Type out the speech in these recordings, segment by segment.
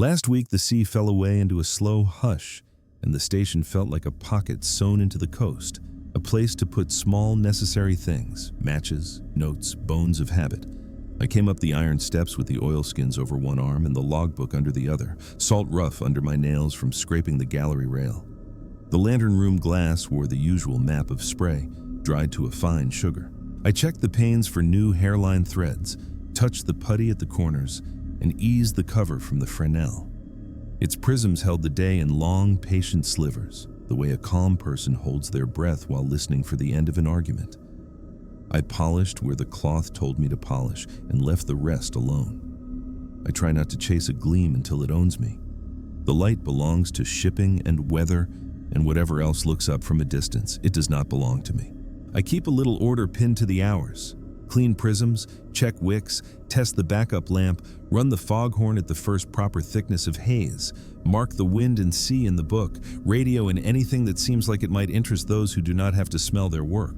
Last week, the sea fell away into a slow hush, and the station felt like a pocket sewn into the coast, a place to put small, necessary things, matches, notes, bones of habit. I came up the iron steps with the oilskins over one arm and the logbook under the other, salt rough under my nails from scraping the gallery rail. The lantern room glass wore the usual map of spray, dried to a fine sugar. I checked the panes for new hairline threads, touched the putty at the corners, and eased the cover from the Fresnel. Its prisms held the day in long, patient slivers, the way a calm person holds their breath while listening for the end of an argument. I polished where the cloth told me to polish and left the rest alone. I try not to chase a gleam until it owns me. The light belongs to shipping and weather and whatever else looks up from a distance. It does not belong to me. I keep a little order pinned to the hours. Clean prisms, check wicks, test the backup lamp, run the foghorn at the first proper thickness of haze, mark the wind and sea in the book, radio in anything that seems like it might interest those who do not have to smell their work.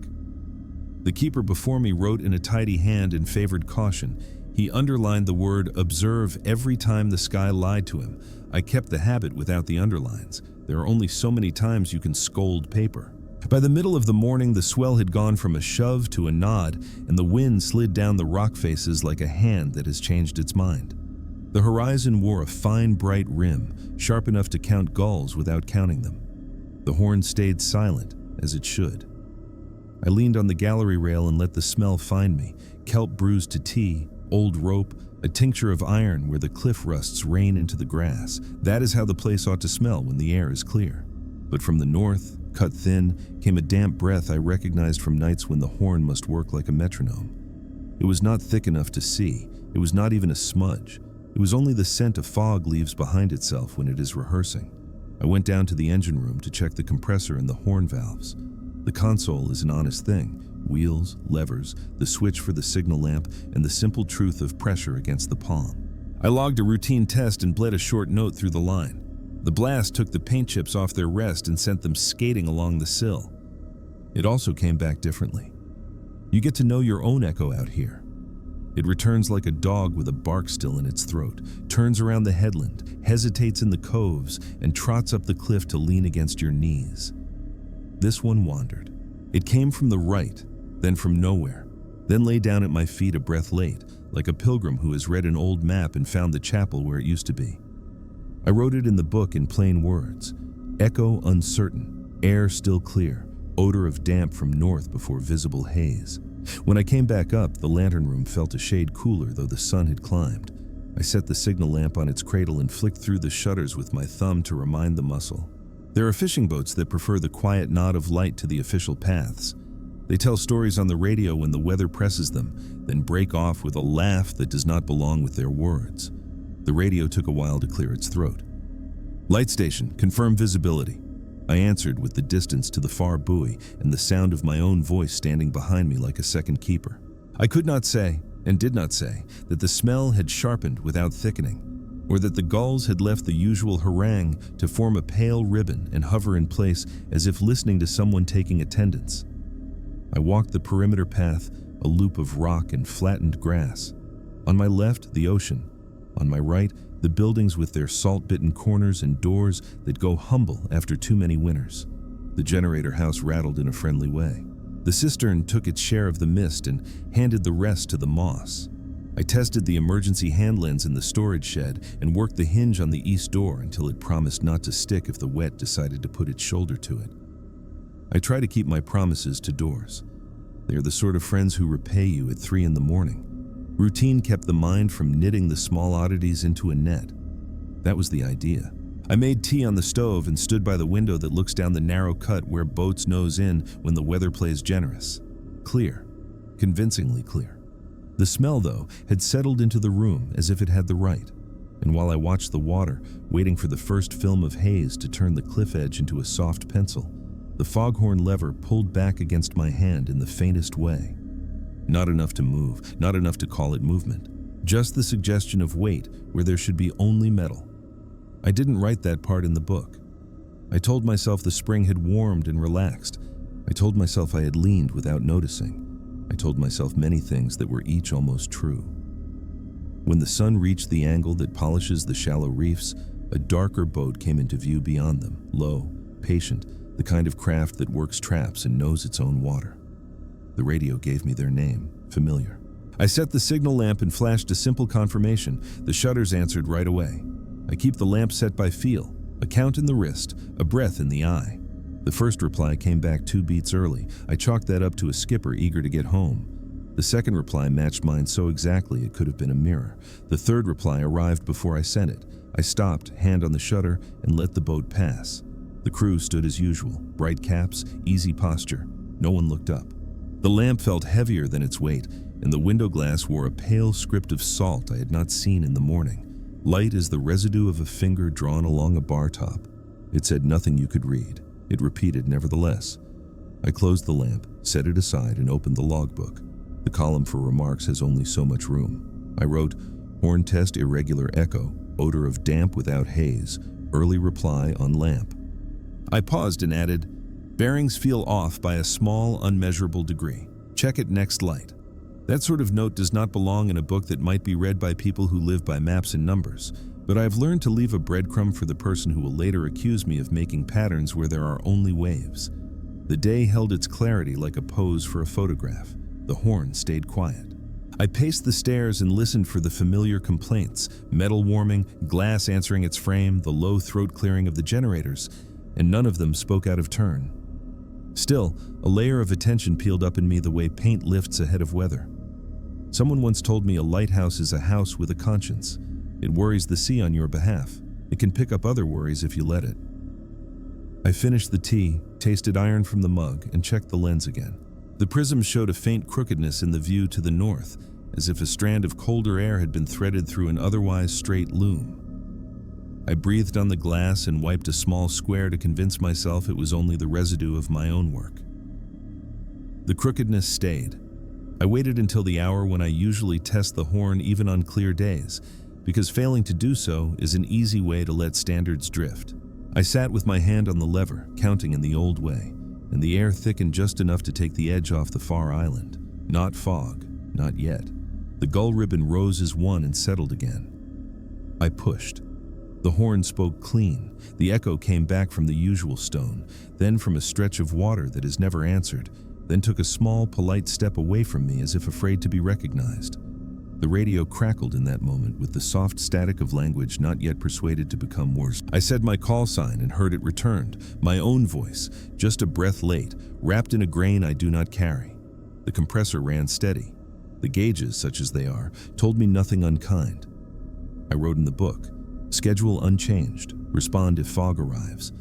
The keeper before me wrote in a tidy hand and favored caution. He underlined the word observe every time the sky lied to him. I kept the habit without the underlines. There are only so many times you can scold paper. By the middle of the morning, the swell had gone from a shove to a nod, and the wind slid down the rock faces like a hand that has changed its mind. The horizon wore a fine, bright rim, sharp enough to count gulls without counting them. The horn stayed silent, as it should. I leaned on the gallery rail and let the smell find me, kelp bruised to tea, old rope, a tincture of iron where the cliff rusts rain into the grass. That is how the place ought to smell when the air is clear. But from the north, cut thin, came a damp breath I recognized from nights when the horn must work like a metronome. It was not thick enough to see. It was not even a smudge. It was only the scent a fog leaves behind itself when it is rehearsing. I went down to the engine room to check the compressor and the horn valves. The console is an honest thing. Wheels, levers, the switch for the signal lamp, and the simple truth of pressure against the palm. I logged a routine test and bled a short note through the line. The blast took the paint chips off their rest and sent them skating along the sill. It also came back differently. You get to know your own echo out here. It returns like a dog with a bark still in its throat, turns around the headland, hesitates in the coves, and trots up the cliff to lean against your knees. This one wandered. It came from the right, then from nowhere, then lay down at my feet a breath late, like a pilgrim who has read an old map and found the chapel where it used to be. I wrote it in the book in plain words. Echo uncertain, air still clear, odor of damp from north before visible haze. When I came back up, the lantern room felt a shade cooler though the sun had climbed. I set the signal lamp on its cradle and flicked through the shutters with my thumb to remind the muscle. There are fishing boats that prefer the quiet nod of light to the official paths. They tell stories on the radio when the weather presses them, then break off with a laugh that does not belong with their words. The radio took a while to clear its throat. Light station, confirm visibility. I answered with the distance to the far buoy and the sound of my own voice standing behind me like a second keeper. I could not say, and did not say, that the smell had sharpened without thickening, or that the gulls had left the usual harangue to form a pale ribbon and hover in place as if listening to someone taking attendance. I walked the perimeter path, a loop of rock and flattened grass. On my left, the ocean. On my right, the buildings with their salt-bitten corners and doors that go humble after too many winters. The generator house rattled in a friendly way. The cistern took its share of the mist and handed the rest to the moss. I tested the emergency hand lens in the storage shed and worked the hinge on the east door until it promised not to stick if the wet decided to put its shoulder to it. I try to keep my promises to doors. They are the sort of friends who repay you at 3 in the morning. Routine kept the mind from knitting the small oddities into a net. That was the idea. I made tea on the stove and stood by the window that looks down the narrow cut where boats nose in when the weather plays generous. Clear. Convincingly clear. The smell, though, had settled into the room as if it had the right. And while I watched the water, waiting for the first film of haze to turn the cliff edge into a soft pencil, the foghorn lever pulled back against my hand in the faintest way. Not enough to move, not enough to call it movement. Just the suggestion of weight where there should be only metal. I didn't write that part in the book. I told myself the spring had warmed and relaxed. I told myself I had leaned without noticing. I told myself many things that were each almost true. When the sun reached the angle that polishes the shallow reefs, a darker boat came into view beyond them, low, patient, the kind of craft that works traps and knows its own water. The radio gave me their name, familiar. I set the signal lamp and flashed a simple confirmation. The shutters answered right away. I keep the lamp set by feel, a count in the wrist, a breath in the eye. The first reply came back 2 beats early. I chalked that up to a skipper eager to get home. The second reply matched mine so exactly it could have been a mirror. The third reply arrived before I sent it. I stopped, hand on the shutter, and let the boat pass. The crew stood as usual, bright caps, easy posture. No one looked up. The lamp felt heavier than its weight, and the window glass wore a pale script of salt I had not seen in the morning, light as the residue of a finger drawn along a bar top. It said nothing you could read. It repeated nevertheless. I closed the lamp, set it aside, and opened the logbook. The column for remarks has only so much room. I wrote, horn test irregular echo, odor of damp without haze, early reply on lamp. I paused and added, bearings feel off by a small, unmeasurable degree. Check at next light. That sort of note does not belong in a book that might be read by people who live by maps and numbers, but I've learned to leave a breadcrumb for the person who will later accuse me of making patterns where there are only waves. The day held its clarity like a pose for a photograph. The horn stayed quiet. I paced the stairs and listened for the familiar complaints, metal warming, glass answering its frame, the low throat clearing of the generators, and none of them spoke out of turn. Still, a layer of attention peeled up in me the way paint lifts ahead of weather. Someone once told me a lighthouse is a house with a conscience. It worries the sea on your behalf. It can pick up other worries if you let it. I finished the tea, tasted iron from the mug, and checked the lens again. The prisms showed a faint crookedness in the view to the north, as if a strand of colder air had been threaded through an otherwise straight loom. I breathed on the glass and wiped a small square to convince myself it was only the residue of my own work. The crookedness stayed. I waited until the hour when I usually test the horn even on clear days, because failing to do so is an easy way to let standards drift. I sat with my hand on the lever, counting in the old way, and the air thickened just enough to take the edge off the far island. Not fog, not yet. The gull ribbon rose as one and settled again. I pushed. The horn spoke clean. The echo came back from the usual stone, then from a stretch of water that is never answered, then took a small, polite step away from me as if afraid to be recognized. The radio crackled in that moment with the soft static of language not yet persuaded to become worse. I said my call sign and heard it returned, my own voice, just a breath late, wrapped in a grain I do not carry. The compressor ran steady. The gauges, such as they are, told me nothing unkind. I wrote in the book, schedule unchanged, respond if fog arrives.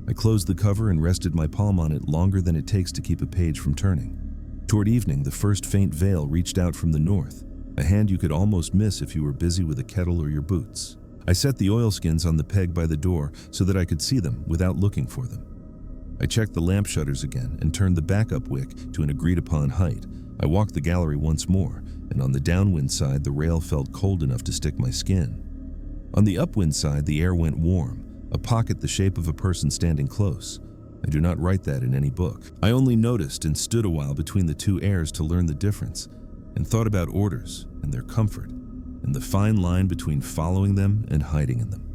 I closed the cover and rested my palm on it longer than it takes to keep a page from turning. Toward evening, the first faint veil reached out from the north, a hand you could almost miss if you were busy with a kettle or your boots. I set the oilskins on the peg by the door so that I could see them without looking for them. I checked the lamp shutters again and turned the backup wick to an agreed-upon height. I walked the gallery once more, and on the downwind side the rail felt cold enough to stick my skin. On the upwind side the air went warm, a pocket the shape of a person standing close. I do not write that in any book. I only noticed and stood a while between the two airs to learn the difference, and thought about orders and their comfort, and the fine line between following them and hiding in them.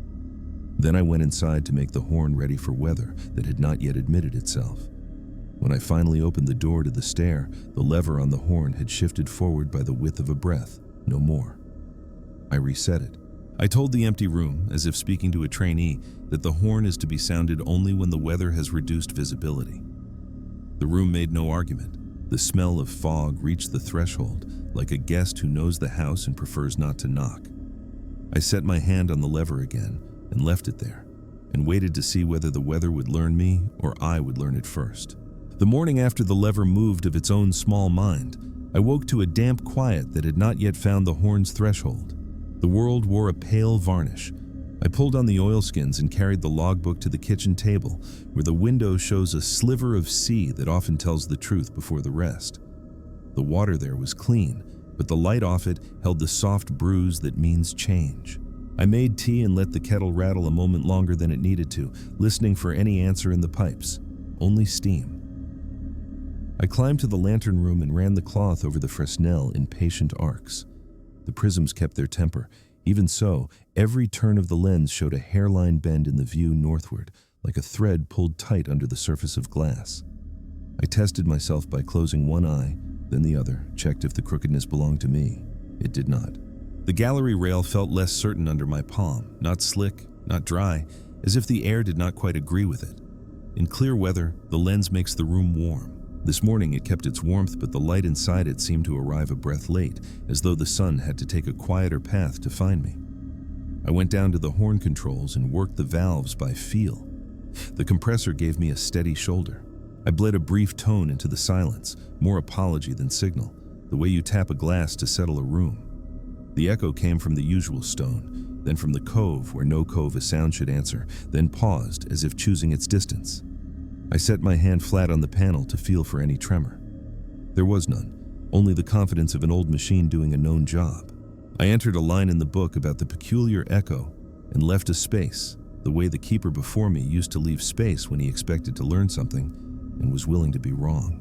Then I went inside to make the horn ready for weather that had not yet admitted itself. When I finally opened the door to the stair, the lever on the horn had shifted forward by the width of a breath, no more. I reset it. I told the empty room, as if speaking to a trainee, that the horn is to be sounded only when the weather has reduced visibility. The room made no argument. The smell of fog reached the threshold, like a guest who knows the house and prefers not to knock. I set my hand on the lever again and left it there, and waited to see whether the weather would learn me or I would learn it first. The morning after the lever moved of its own small mind, I woke to a damp quiet that had not yet found the horn's threshold. The world wore a pale varnish. I pulled on the oilskins and carried the logbook to the kitchen table, where the window shows a sliver of sea that often tells the truth before the rest. The water there was clean, but the light off it held the soft bruise that means change. I made tea and let the kettle rattle a moment longer than it needed to, listening for any answer in the pipes. Only steam. I climbed to the lantern room and ran the cloth over the Fresnel in patient arcs. The prisms kept their temper. Even so, every turn of the lens showed a hairline bend in the view northward, like a thread pulled tight under the surface of glass. I tested myself by closing one eye, then the other, checked if the crookedness belonged to me. It did not. The gallery rail felt less certain under my palm, not slick, not dry, as if the air did not quite agree with it. In clear weather, the lens makes the room warm. This morning it kept its warmth, but the light inside it seemed to arrive a breath late, as though the sun had to take a quieter path to find me. I went down to the horn controls and worked the valves by feel. The compressor gave me a steady shoulder. I bled a brief tone into the silence, more apology than signal, the way you tap a glass to settle a room. The echo came from the usual stone, then from the cove where no cove a sound should answer, then paused as if choosing its distance. I set my hand flat on the panel to feel for any tremor. There was none, only the confidence of an old machine doing a known job. I entered a line in the book about the peculiar echo and left a space, the way the keeper before me used to leave space when he expected to learn something and was willing to be wrong.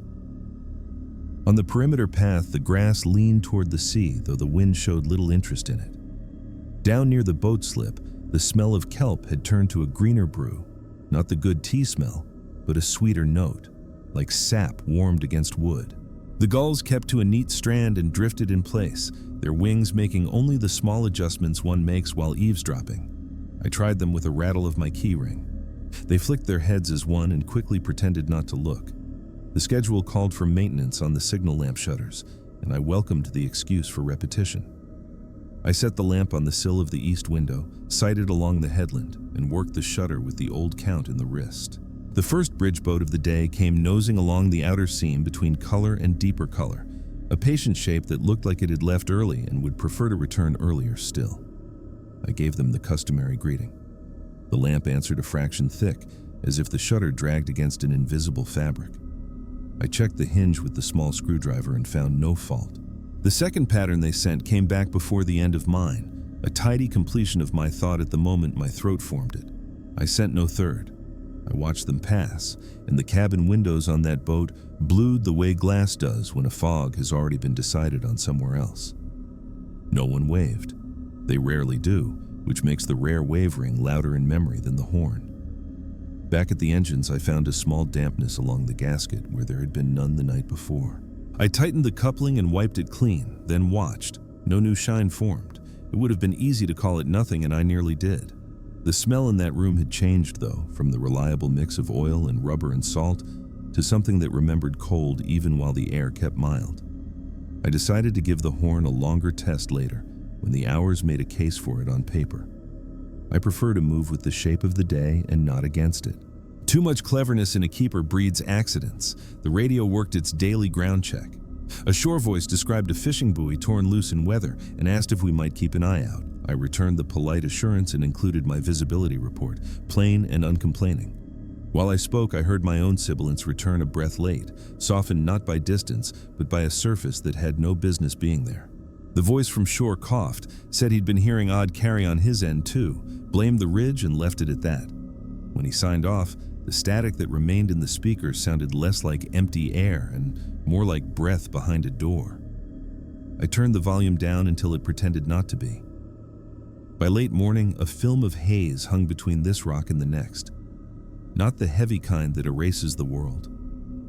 On the perimeter path, the grass leaned toward the sea, though the wind showed little interest in it. Down near the boat slip, the smell of kelp had turned to a greener brew, not the good tea smell, but a sweeter note, like sap warmed against wood. The gulls kept to a neat strand and drifted in place, their wings making only the small adjustments one makes while eavesdropping. I tried them with a rattle of my key ring. They flicked their heads as one and quickly pretended not to look. The schedule called for maintenance on the signal lamp shutters, and I welcomed the excuse for repetition. I set the lamp on the sill of the east window, sighted along the headland, and worked the shutter with the old count in the wrist. The first bridge boat of the day came nosing along the outer seam between color and deeper color, a patient shape that looked like it had left early and would prefer to return earlier still. I gave them the customary greeting. The lamp answered a fraction thick, as if the shutter dragged against an invisible fabric. I checked the hinge with the small screwdriver and found no fault. The second pattern they sent came back before the end of mine, a tidy completion of my thought at the moment my throat formed it. I sent no third. I watched them pass, and the cabin windows on that boat blued the way glass does when a fog has already been decided on somewhere else. No one waved. They rarely do, which makes the rare wavering louder in memory than the horn. Back at the engines, I found a small dampness along the gasket where there had been none the night before. I tightened the coupling and wiped it clean, then watched. No new shine formed. It would have been easy to call it nothing, and I nearly did. The smell in that room had changed, though, from the reliable mix of oil and rubber and salt to something that remembered cold even while the air kept mild. I decided to give the horn a longer test later, when the hours made a case for it on paper. I prefer to move with the shape of the day and not against it. Too much cleverness in a keeper breeds accidents. The radio worked its daily ground check. A shore voice described a fishing buoy torn loose in weather and asked if we might keep an eye out. I returned the polite assurance and included my visibility report, plain and uncomplaining. While I spoke, I heard my own sibilance return a breath late, softened not by distance, but by a surface that had no business being there. The voice from shore coughed, said he'd been hearing odd carry on his end too, blamed the ridge and left it at that. When he signed off, the static that remained in the speakers sounded less like empty air and more like breath behind a door. I turned the volume down until it pretended not to be. By late morning, a film of haze hung between this rock and the next. Not the heavy kind that erases the world,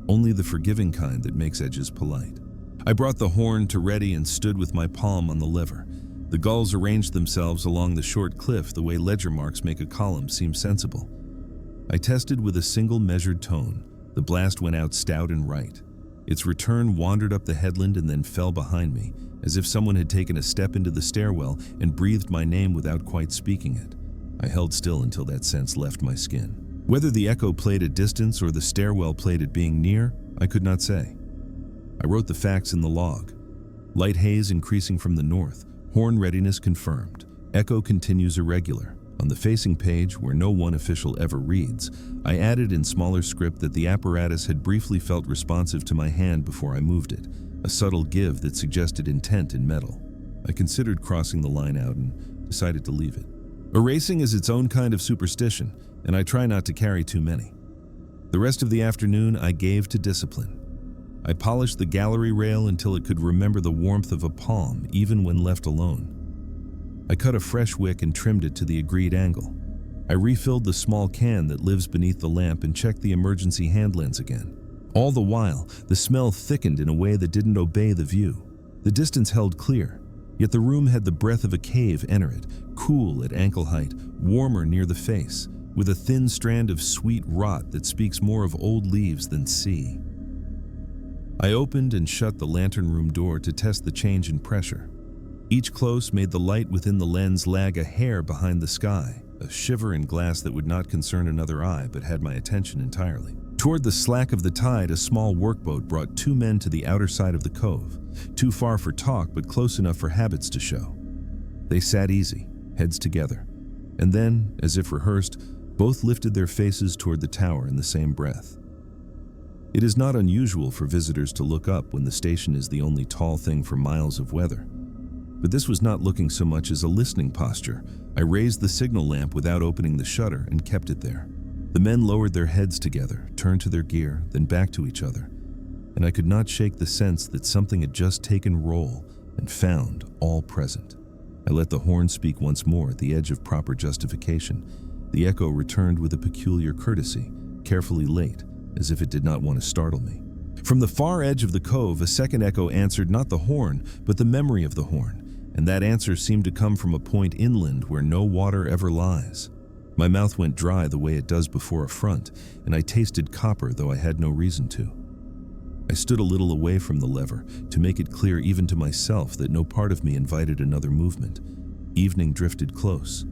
only the forgiving kind that makes edges polite. I brought the horn to ready and stood with my palm on the lever. The gulls arranged themselves along the short cliff the way ledger marks make a column seem sensible. I tested with a single measured tone. The blast went out stout and right. Its return wandered up the headland and then fell behind me, as if someone had taken a step into the stairwell and breathed my name without quite speaking it. I held still until that sense left my skin. Whether the echo played at distance or the stairwell played at being near, I could not say. I wrote the facts in the log. Light haze increasing from the north, horn readiness confirmed. Echo continues irregular. On the facing page, where no one official ever reads, I added in smaller script that the apparatus had briefly felt responsive to my hand before I moved it, a subtle give that suggested intent in metal. I considered crossing the line out and decided to leave it. Erasing is its own kind of superstition, and I try not to carry too many. The rest of the afternoon I gave to discipline. I polished the gallery rail until it could remember the warmth of a palm, even when left alone. I cut a fresh wick and trimmed it to the agreed angle. I refilled the small can that lives beneath the lamp and checked the emergency hand lens again. All the while, the smell thickened in a way that didn't obey the view. The distance held clear, yet the room had the breath of a cave enter it, cool at ankle height, warmer near the face, with a thin strand of sweet rot that speaks more of old leaves than sea. I opened and shut the lantern room door to test the change in pressure. Each close made the light within the lens lag a hair behind the sky, a shiver in glass that would not concern another eye but had my attention entirely. Toward the slack of the tide, a small workboat brought two men to the outer side of the cove, too far for talk but close enough for habits to show. They sat easy, heads together, and then, as if rehearsed, both lifted their faces toward the tower in the same breath. It is not unusual for visitors to look up when the station is the only tall thing for miles of weather. But this was not looking so much as a listening posture. I raised the signal lamp without opening the shutter and kept it there. The men lowered their heads together, turned to their gear, then back to each other, and I could not shake the sense that something had just taken roll and found all present. I let the horn speak once more at the edge of proper justification. The echo returned with a peculiar courtesy, carefully late, as if it did not want to startle me. From the far edge of the cove, a second echo answered not the horn, but the memory of the horn, and that answer seemed to come from a point inland where no water ever lies. My mouth went dry the way it does before a front, and I tasted copper though I had no reason to. I stood a little away from the lever to make it clear even to myself that no part of me invited another movement. Evening drifted close.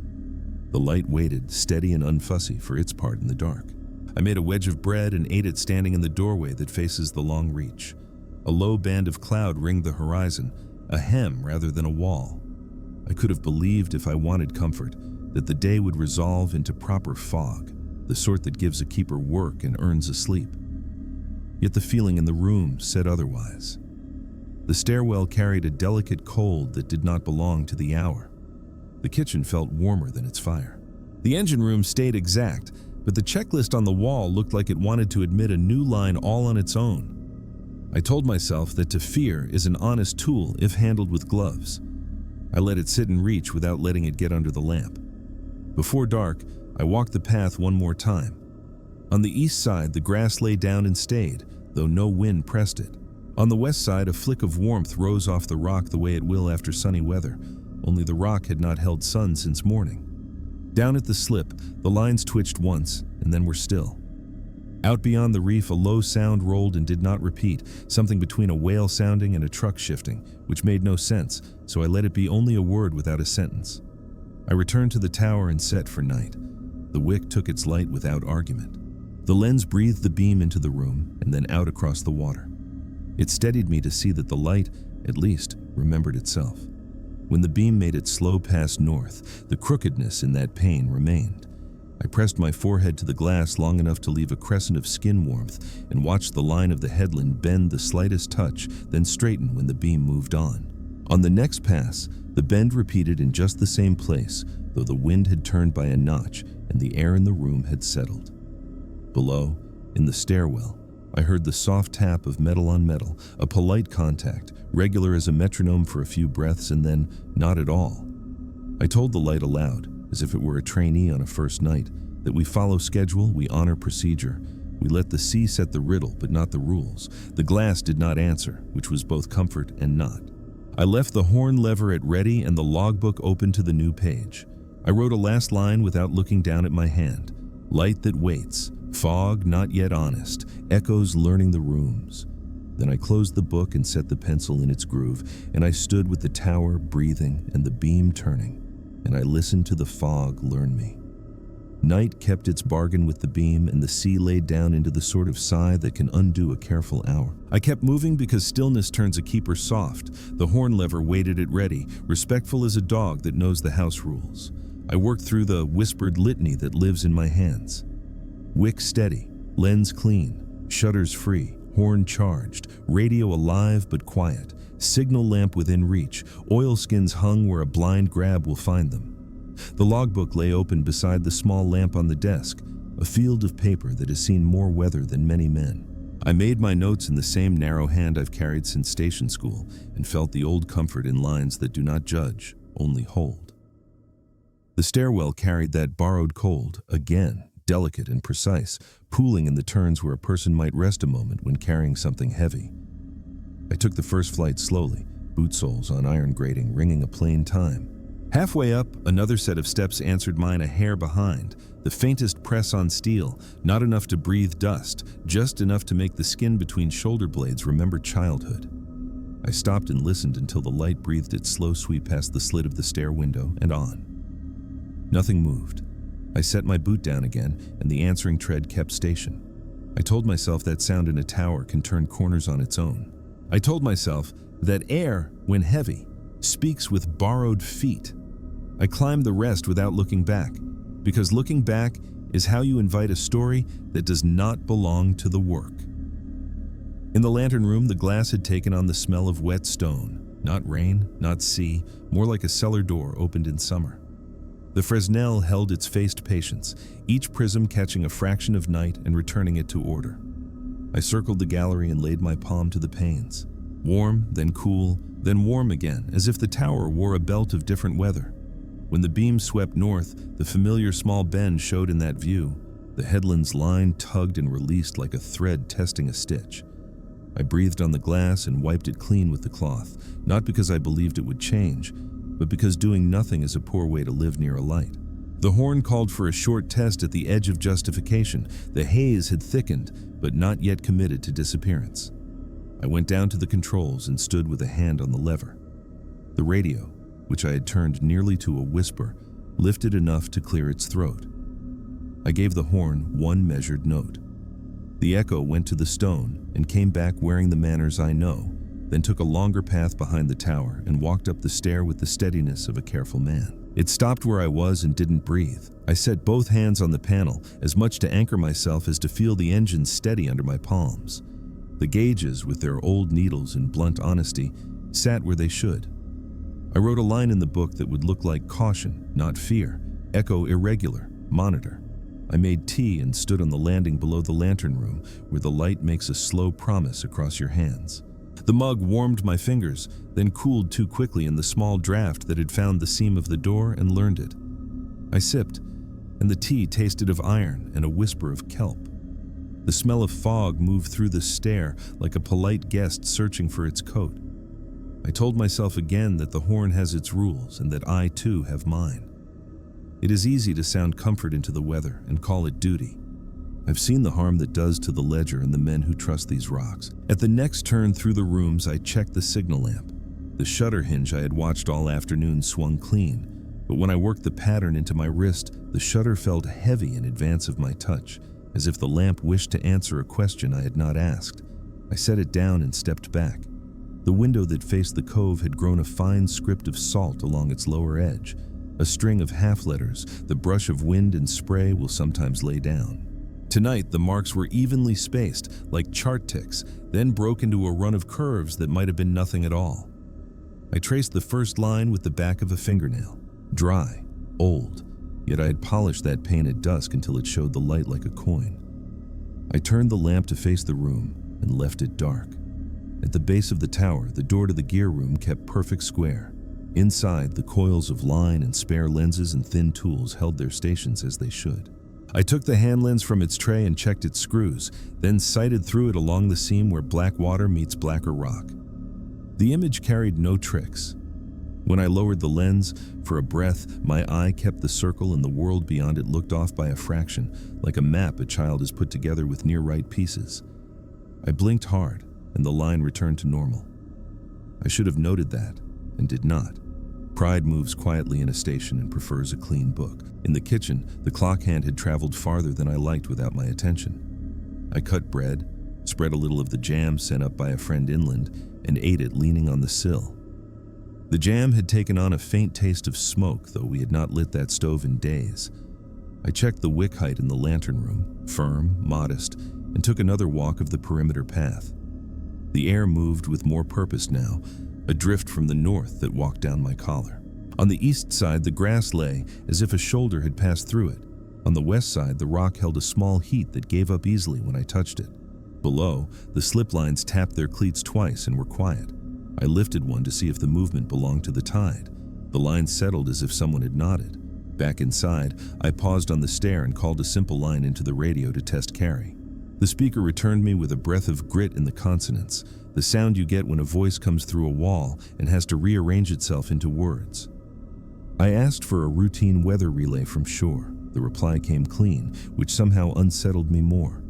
The light waited, steady and unfussy, for its part in the dark. I made a wedge of bread and ate it standing in the doorway that faces the long reach. A low band of cloud ringed the horizon, a hem rather than a wall. I could have believed, if I wanted comfort, that the day would resolve into proper fog, the sort that gives a keeper work and earns a sleep. Yet the feeling in the room said otherwise. The stairwell carried a delicate cold that did not belong to the hour. The kitchen felt warmer than its fire. The engine room stayed exact, but the checklist on the wall looked like it wanted to admit a new line all on its own. I told myself that to fear is an honest tool if handled with gloves. I let it sit in reach without letting it get under the lamp. Before dark, I walked the path one more time. On the east side, the grass lay down and stayed, though no wind pressed it. On the west side, a flick of warmth rose off the rock the way it will after sunny weather, only the rock had not held sun since morning. Down at the slip, the lines twitched once and then were still. Out beyond the reef, a low sound rolled and did not repeat, something between a whale sounding and a truck shifting, which made no sense, so I let it be only a word without a sentence. I returned to the tower and set for night. The wick took its light without argument. The lens breathed the beam into the room and then out across the water. It steadied me to see that the light, at least, remembered itself. When the beam made its slow pass north, the crookedness in that pane remained. I pressed my forehead to the glass long enough to leave a crescent of skin warmth and watched the line of the headland bend the slightest touch, then straighten when the beam moved on. On the next pass, the bend repeated in just the same place, though the wind had turned by a notch and the air in the room had settled. Below, in the stairwell, I heard the soft tap of metal on metal, a polite contact, regular as a metronome for a few breaths and then not at all. I told the light aloud, as if it were a trainee on a first night, that we follow schedule, we honor procedure. We let the sea set the riddle, but not the rules. The glass did not answer, which was both comfort and not. I left the horn lever at ready and the logbook open to the new page. I wrote a last line without looking down at my hand. Light that waits, fog not yet honest, echoes learning the rooms. Then I closed the book and set the pencil in its groove, and I stood with the tower breathing and the beam turning, and I listened to the fog learn me. Night kept its bargain with the beam, and the sea laid down into the sort of sigh that can undo a careful hour. I kept moving because stillness turns a keeper soft. The horn lever waited at ready, respectful as a dog that knows the house rules. I worked through the whispered litany that lives in my hands. Wick steady, lens clean, shutters free, horn charged, radio alive but quiet, signal lamp within reach, oilskins hung where a blind grab will find them. The logbook lay open beside the small lamp on the desk, a field of paper that has seen more weather than many men. I made my notes in the same narrow hand I've carried since station school and felt the old comfort in lines that do not judge, only hold. The stairwell carried that borrowed cold, again, delicate and precise, pooling in the turns where a person might rest a moment when carrying something heavy. I took the first flight slowly, boot soles on iron grating ringing a plain time. Halfway up, another set of steps answered mine a hair behind, the faintest press on steel, not enough to breathe dust, just enough to make the skin between shoulder blades remember childhood. I stopped and listened until the light breathed its slow sweep past the slit of the stair window and on. Nothing moved. I set my boot down again, and the answering tread kept station. I told myself that sound in a tower can turn corners on its own. I told myself that air, when heavy, speaks with borrowed feet. I climbed the rest without looking back, because looking back is how you invite a story that does not belong to the work. In the lantern room, the glass had taken on the smell of wet stone, not rain, not sea, more like a cellar door opened in summer. The Fresnel held its faced patience, each prism catching a fraction of night and returning it to order. I circled the gallery and laid my palm to the panes. Warm, then cool, then warm again, as if the tower wore a belt of different weather. When the beam swept north, the familiar small bend showed in that view. The headland's line tugged and released like a thread testing a stitch. I breathed on the glass and wiped it clean with the cloth, not because I believed it would change, but because doing nothing is a poor way to live near a light. The horn called for a short test at the edge of justification. The haze had thickened, but not yet committed to disappearance. I went down to the controls and stood with a hand on the lever. The radio, which I had turned nearly to a whisper, lifted enough to clear its throat. I gave the horn one measured note. The echo went to the stone and came back wearing the manners I know, then took a longer path behind the tower and walked up the stair with the steadiness of a careful man. It stopped where I was and didn't breathe. I set both hands on the panel, as much to anchor myself as to feel the engine steady under my palms. The gauges, with their old needles and blunt honesty, sat where they should. I wrote a line in the book that would look like caution, not fear. Echo irregular, monitor. I made tea and stood on the landing below the lantern room, where the light makes a slow promise across your hands. The mug warmed my fingers, then cooled too quickly in the small draft that had found the seam of the door and learned it. I sipped, and the tea tasted of iron and a whisper of kelp. The smell of fog moved through the stair like a polite guest searching for its coat. I told myself again that the horn has its rules and that I too have mine. It is easy to sound comfort into the weather and call it duty. I've seen the harm that does to the ledger and the men who trust these rocks. At the next turn through the rooms, I checked the signal lamp. The shutter hinge I had watched all afternoon swung clean, but when I worked the pattern into my wrist, the shutter felt heavy in advance of my touch, as if the lamp wished to answer a question I had not asked. I set it down and stepped back. The window that faced the cove had grown a fine script of salt along its lower edge, a string of half-letters the brush of wind and spray will sometimes lay down. Tonight, the marks were evenly spaced, like chart ticks, then broke into a run of curves that might have been nothing at all. I traced the first line with the back of a fingernail. Dry, old, yet I had polished that pane at dusk until it showed the light like a coin. I turned the lamp to face the room and left it dark. At the base of the tower, the door to the gear room kept perfect square. Inside, the coils of line and spare lenses and thin tools held their stations as they should. I took the hand lens from its tray and checked its screws, then sighted through it along the seam where black water meets blacker rock. The image carried no tricks. When I lowered the lens, for a breath, my eye kept the circle and the world beyond it looked off by a fraction, like a map a child has put together with near-right pieces. I blinked hard, and the line returned to normal. I should have noted that, and did not. Pride moves quietly in a station and prefers a clean book. In the kitchen, the clock hand had traveled farther than I liked without my attention. I cut bread, spread a little of the jam sent up by a friend inland, and ate it leaning on the sill. The jam had taken on a faint taste of smoke, though we had not lit that stove in days. I checked the wick height in the lantern room, firm, modest, and took another walk of the perimeter path. The air moved with more purpose now, a drift from the north that walked down my collar. On the east side, the grass lay as if a shoulder had passed through it. On the west side, the rock held a small heat that gave up easily when I touched it. Below, the slip lines tapped their cleats twice and were quiet. I lifted one to see if the movement belonged to the tide. The line settled as if someone had nodded. Back inside, I paused on the stair and called a simple line into the radio to test carry. The speaker returned me with a breath of grit in the consonants, the sound you get when a voice comes through a wall and has to rearrange itself into words. I asked for a routine weather relay from shore. The reply came clean, which somehow unsettled me more.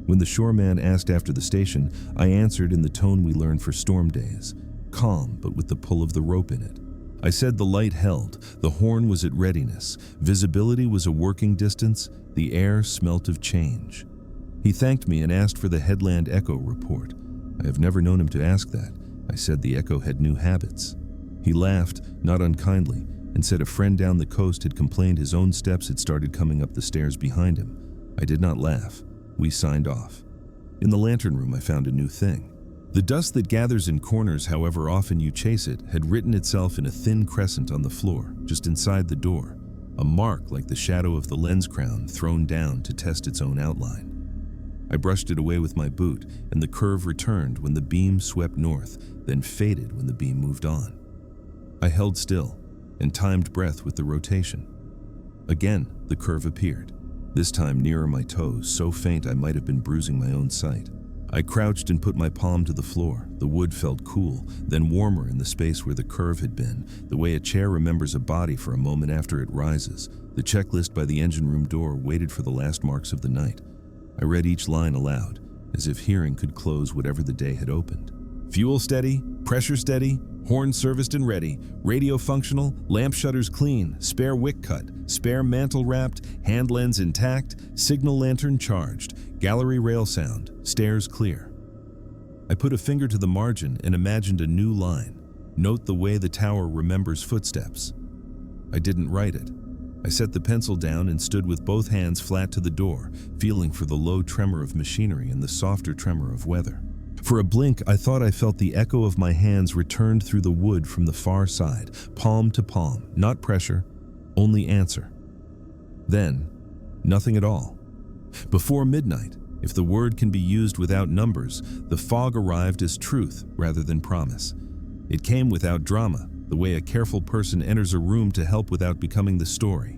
When the shoreman asked after the station, I answered in the tone we learned for storm days, calm but with the pull of the rope in it. I said the light held, the horn was at readiness, visibility was a working distance, the air smelt of change. He thanked me and asked for the headland echo report. I have never known him to ask that. I said the echo had new habits. He laughed, not unkindly, and said a friend down the coast had complained his own steps had started coming up the stairs behind him. I did not laugh. We signed off. In the lantern room, I found a new thing. The dust that gathers in corners however often you chase it had written itself in a thin crescent on the floor, just inside the door, a mark like the shadow of the lens crown thrown down to test its own outline. I brushed it away with my boot, and the curve returned when the beam swept north, then faded when the beam moved on. I held still and timed breath with the rotation. Again, the curve appeared, this time nearer my toes, so faint I might have been bruising my own sight. I crouched and put my palm to the floor. The wood felt cool, then warmer in the space where the curve had been, the way a chair remembers a body for a moment after it rises. The checklist by the engine room door waited for the last marks of the night. I read each line aloud, as if hearing could close whatever the day had opened. Fuel steady, pressure steady, horn serviced and ready, radio functional, lamp shutters clean, spare wick cut, spare mantle wrapped, hand lens intact, signal lantern charged, gallery rail sound, stairs clear. I put a finger to the margin and imagined a new line. Note the way the tower remembers footsteps. I didn't write it. I set the pencil down and stood with both hands flat to the door, feeling for the low tremor of machinery and the softer tremor of weather. For a blink, I thought I felt the echo of my hands returned through the wood from the far side, palm to palm, not pressure, only answer. Then, nothing at all. Before midnight, if the word can be used without numbers, the fog arrived as truth rather than promise. It came without drama, the way a careful person enters a room to help without becoming the story.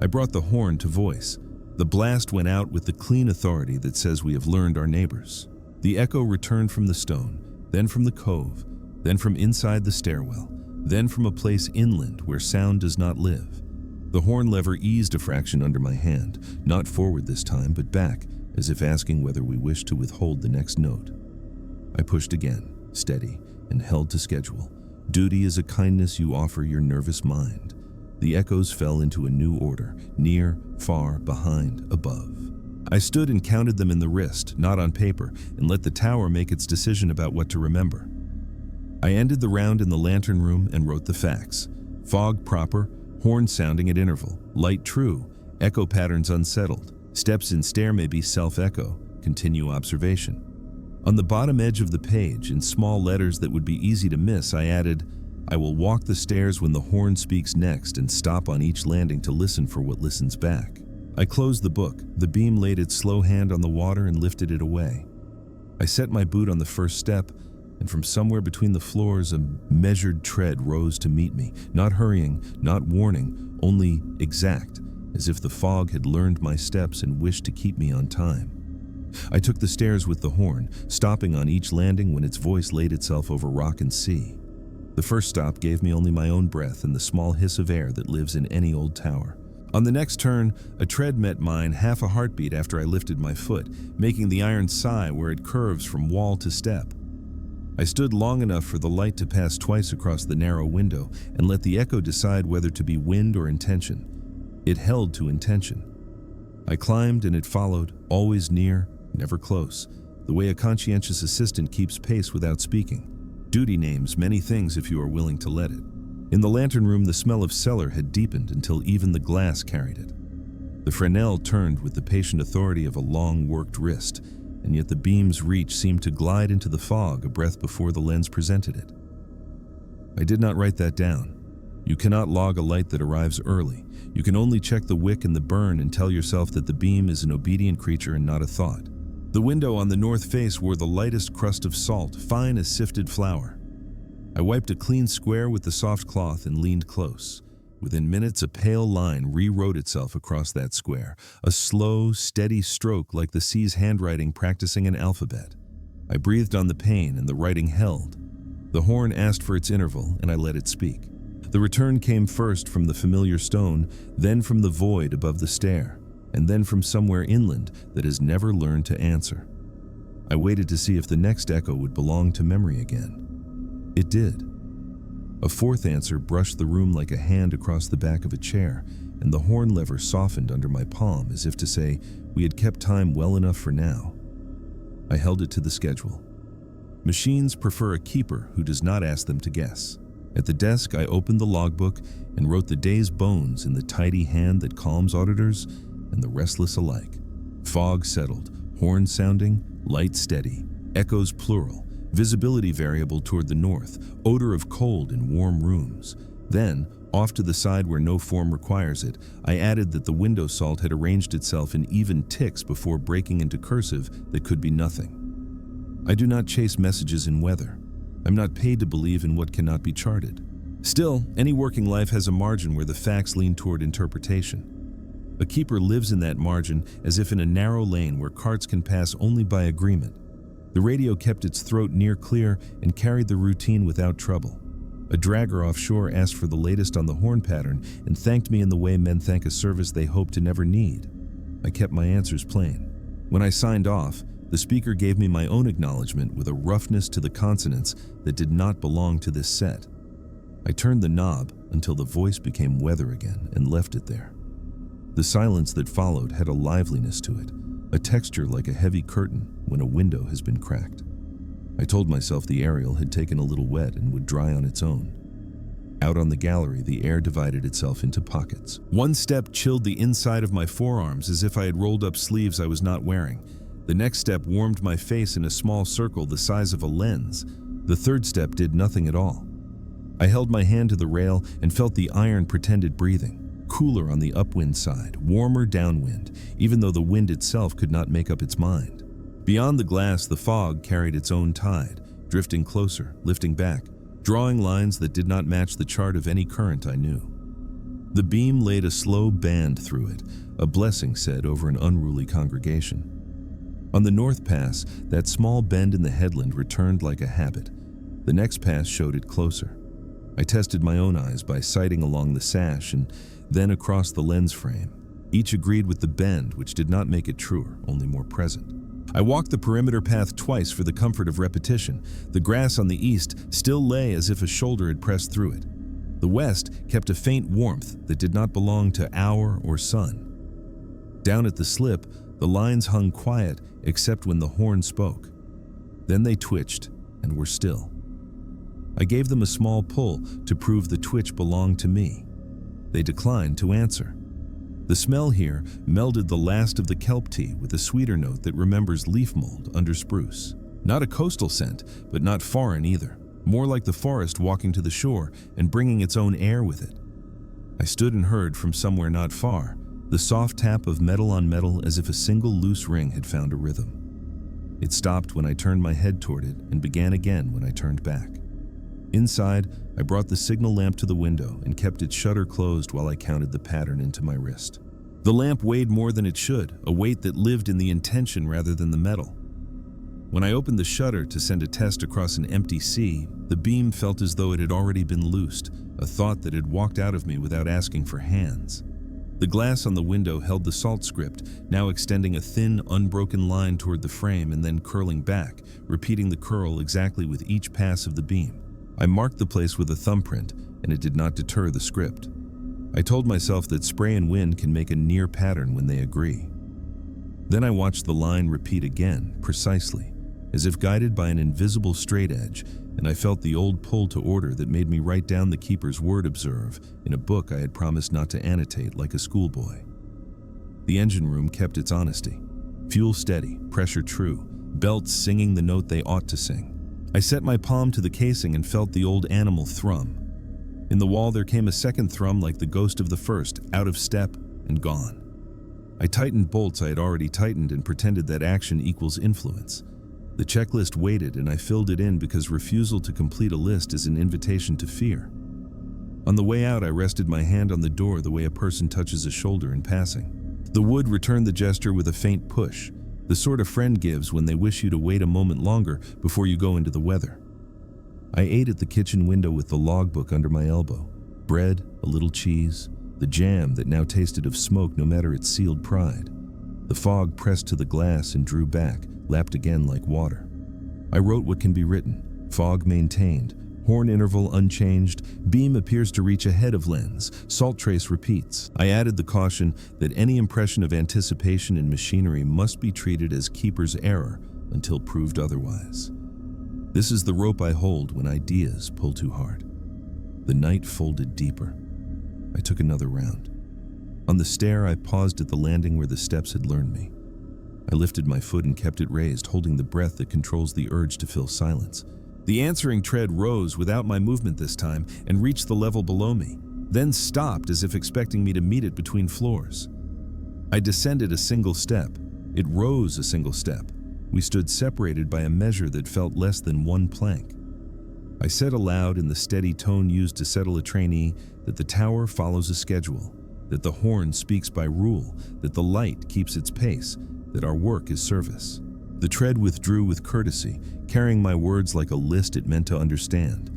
I brought the horn to voice. The blast went out with the clean authority that says we have learned our neighbors. The echo returned from the stone, then from the cove, then from inside the stairwell, then from a place inland where sound does not live. The horn lever eased a fraction under my hand, not forward this time, but back, as if asking whether we wished to withhold the next note. I pushed again, steady, and held to schedule. Duty is a kindness you offer your nervous mind. The echoes fell into a new order, near, far, behind, above. I stood and counted them in the wrist, not on paper, and let the tower make its decision about what to remember. I ended the round in the lantern room and wrote the facts. Fog proper, horn sounding at interval, light true, echo patterns unsettled, steps in stair may be self-echo, continue observation. On the bottom edge of the page, in small letters that would be easy to miss, I added, I will walk the stairs when the horn speaks next and stop on each landing to listen for what listens back. I closed the book. The beam laid its slow hand on the water and lifted it away. I set my boot on the first step, and from somewhere between the floors, a measured tread rose to meet me, not hurrying, not warning, only exact, as if the fog had learned my steps and wished to keep me on time. I took the stairs with the horn, stopping on each landing when its voice laid itself over rock and sea. The first stop gave me only my own breath and the small hiss of air that lives in any old tower. On the next turn, a tread met mine half a heartbeat after I lifted my foot, making the iron sigh where it curves from wall to step. I stood long enough for the light to pass twice across the narrow window and let the echo decide whether to be wind or intention. It held to intention. I climbed and it followed, always near, never close, the way a conscientious assistant keeps pace without speaking. Duty names many things if you are willing to let it. In the lantern room, the smell of cellar had deepened until even the glass carried it. The Fresnel turned with the patient authority of a long-worked wrist, and yet the beam's reach seemed to glide into the fog a breath before the lens presented it. I did not write that down. You cannot log a light that arrives early. You can only check the wick and the burn and tell yourself that the beam is an obedient creature and not a thought. The window on the north face wore the lightest crust of salt, fine as sifted flour. I wiped a clean square with the soft cloth and leaned close. Within minutes, a pale line rewrote itself across that square, a slow, steady stroke like the sea's handwriting practicing an alphabet. I breathed on the pane and the writing held. The horn asked for its interval, and I let it speak. The return came first from the familiar stone, then from the void above the stair, and then from somewhere inland that has never learned to answer. I waited to see if the next echo would belong to memory again. It did. A fourth answer brushed the room like a hand across the back of a chair, and the horn lever softened under my palm as if to say we had kept time well enough for now. I held it to the schedule. Machines prefer a keeper who does not ask them to guess. At the desk, I opened the logbook and wrote the day's bones in the tidy hand that calms auditors and the restless alike. Fog settled, horn sounding, light steady, echoes plural, visibility variable toward the north, odor of cold in warm rooms. Then, off to the side where no form requires it, I added that the window salt had arranged itself in even ticks before breaking into cursive that could be nothing. I do not chase messages in weather. I'm not paid to believe in what cannot be charted. Still, any working life has a margin where the facts lean toward interpretation. A keeper lives in that margin as if in a narrow lane where carts can pass only by agreement. The radio kept its throat near clear and carried the routine without trouble. A dragger offshore asked for the latest on the horn pattern and thanked me in the way men thank a service they hope to never need. I kept my answers plain. When I signed off, the speaker gave me my own acknowledgement with a roughness to the consonants that did not belong to this set. I turned the knob until the voice became weather again and left it there. The silence that followed had a liveliness to it, a texture like a heavy curtain when a window has been cracked. I told myself the aerial had taken a little wet and would dry on its own. Out on the gallery, the air divided itself into pockets. One step chilled the inside of my forearms as if I had rolled up sleeves I was not wearing. The next step warmed my face in a small circle the size of a lens. The third step did nothing at all. I held my hand to the rail and felt the iron pretended breathing, cooler on the upwind side, warmer downwind, even though the wind itself could not make up its mind. Beyond the glass, the fog carried its own tide, drifting closer, lifting back, drawing lines that did not match the chart of any current I knew. The beam laid a slow band through it, a blessing said over an unruly congregation. On the north pass, that small bend in the headland returned like a habit. The next pass showed it closer. I tested my own eyes by sighting along the sash and then across the lens frame. Each agreed with the bend, which did not make it truer, only more present. I walked the perimeter path twice for the comfort of repetition. The grass on the east still lay as if a shoulder had pressed through it. The west kept a faint warmth that did not belong to hour or sun. Down at the slip, the lines hung quiet except when the horn spoke. Then they twitched and were still. I gave them a small pull to prove the twitch belonged to me. They declined to answer. The smell here melded the last of the kelp tea with a sweeter note that remembers leaf mold under spruce. Not a coastal scent, but not foreign either. More like the forest walking to the shore and bringing its own air with it. I stood and heard from somewhere not far the soft tap of metal on metal as if a single loose ring had found a rhythm. It stopped when I turned my head toward it and began again when I turned back. Inside, I brought the signal lamp to the window and kept its shutter closed while I counted the pattern into my wrist. The lamp weighed more than it should, a weight that lived in the intention rather than the metal. When I opened the shutter to send a test across an empty sea, the beam felt as though it had already been loosed, a thought that had walked out of me without asking for hands. The glass on the window held the salt script, now extending a thin, unbroken line toward the frame and then curling back, repeating the curl exactly with each pass of the beam. I marked the place with a thumbprint, and it did not deter the script. I told myself that spray and wind can make a near pattern when they agree. Then I watched the line repeat again, precisely, as if guided by an invisible straight edge, and I felt the old pull to order that made me write down the keeper's word observe in a book I had promised not to annotate like a schoolboy. The engine room kept its honesty. Fuel steady, pressure true, belts singing the note they ought to sing. I set my palm to the casing and felt the old animal thrum. In the wall there came a second thrum like the ghost of the first, out of step and gone. I tightened bolts I had already tightened and pretended that action equals influence. The checklist waited, and I filled it in because refusal to complete a list is an invitation to fear. On the way out, I rested my hand on the door the way a person touches a shoulder in passing. The wood returned the gesture with a faint push, the sort a friend gives when they wish you to wait a moment longer before you go into the weather. I ate at the kitchen window with the logbook under my elbow. Bread, a little cheese, the jam that now tasted of smoke no matter its sealed pride. The fog pressed to the glass and drew back, lapped again like water. I wrote what can be written. Fog maintained. Horn interval unchanged. Beam appears to reach ahead of lens. Salt trace repeats. I added the caution that any impression of anticipation in machinery must be treated as keeper's error until proved otherwise. This is the rope I hold when ideas pull too hard. The night folded deeper. I took another round. On the stair, I paused at the landing where the steps had lured me. I lifted my foot and kept it raised, holding the breath that controls the urge to fill silence. The answering tread rose without my movement this time and reached the level below me, then stopped as if expecting me to meet it between floors. I descended a single step. It rose a single step. We stood separated by a measure that felt less than one plank. I said aloud in the steady tone used to settle a trainee that the tower follows a schedule, that the horn speaks by rule, that the light keeps its pace, that our work is service. The tread withdrew with courtesy, carrying my words like a list it meant to understand.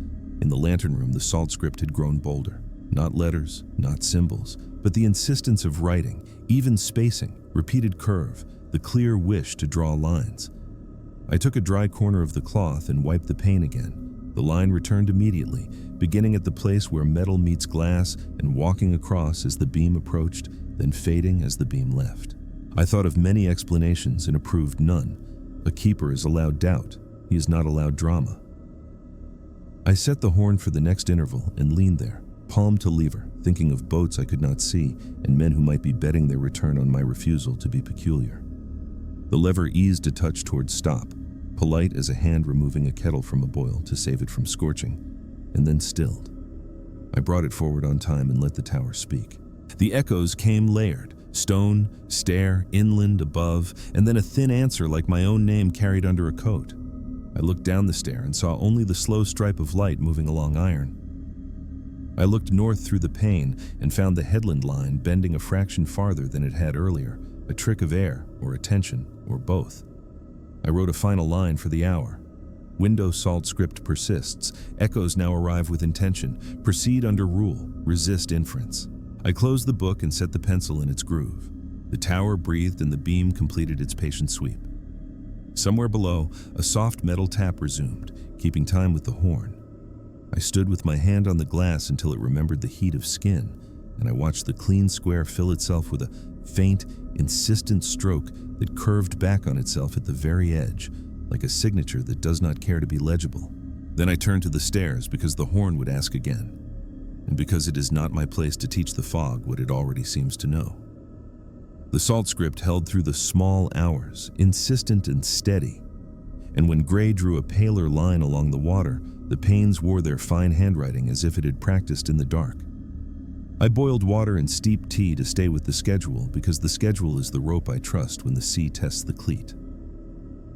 In the lantern room, the salt script had grown bolder. Not letters, not symbols, but the insistence of writing, even spacing, repeated curve, the clear wish to draw lines. I took a dry corner of the cloth and wiped the pane again. The line returned immediately, beginning at the place where metal meets glass and walking across as the beam approached, then fading as the beam left. I thought of many explanations and approved none. A keeper is allowed doubt. He is not allowed drama. I set the horn for the next interval and leaned there, palm to lever, thinking of boats I could not see and men who might be betting their return on my refusal to be peculiar. The lever eased a touch towards stop, polite as a hand removing a kettle from a boil to save it from scorching, and then stilled. I brought it forward on time and let the tower speak. The echoes came layered, stone, stair, inland, above, and then a thin answer like my own name carried under a coat. I looked down the stair and saw only the slow stripe of light moving along iron. I looked north through the pane and found the headland line bending a fraction farther than it had earlier, a trick of air or attention or both. I wrote a final line for the hour. Window salt script persists. Echoes now arrive with intention. Proceed under rule. Resist inference. I closed the book and set the pencil in its groove. The tower breathed and the beam completed its patient sweep. Somewhere below, a soft metal tap resumed, keeping time with the horn. I stood with my hand on the glass until it remembered the heat of skin, and I watched the clean square fill itself with a faint, insistent stroke that curved back on itself at the very edge, like a signature that does not care to be legible. Then I turned to the stairs because the horn would ask again, and because it is not my place to teach the fog what it already seems to know. The salt script held through the small hours, insistent and steady, and when gray drew a paler line along the water, the panes wore their fine handwriting as if it had practiced in the dark. I boiled water and steeped tea to stay with the schedule because the schedule is the rope I trust when the sea tests the cleat.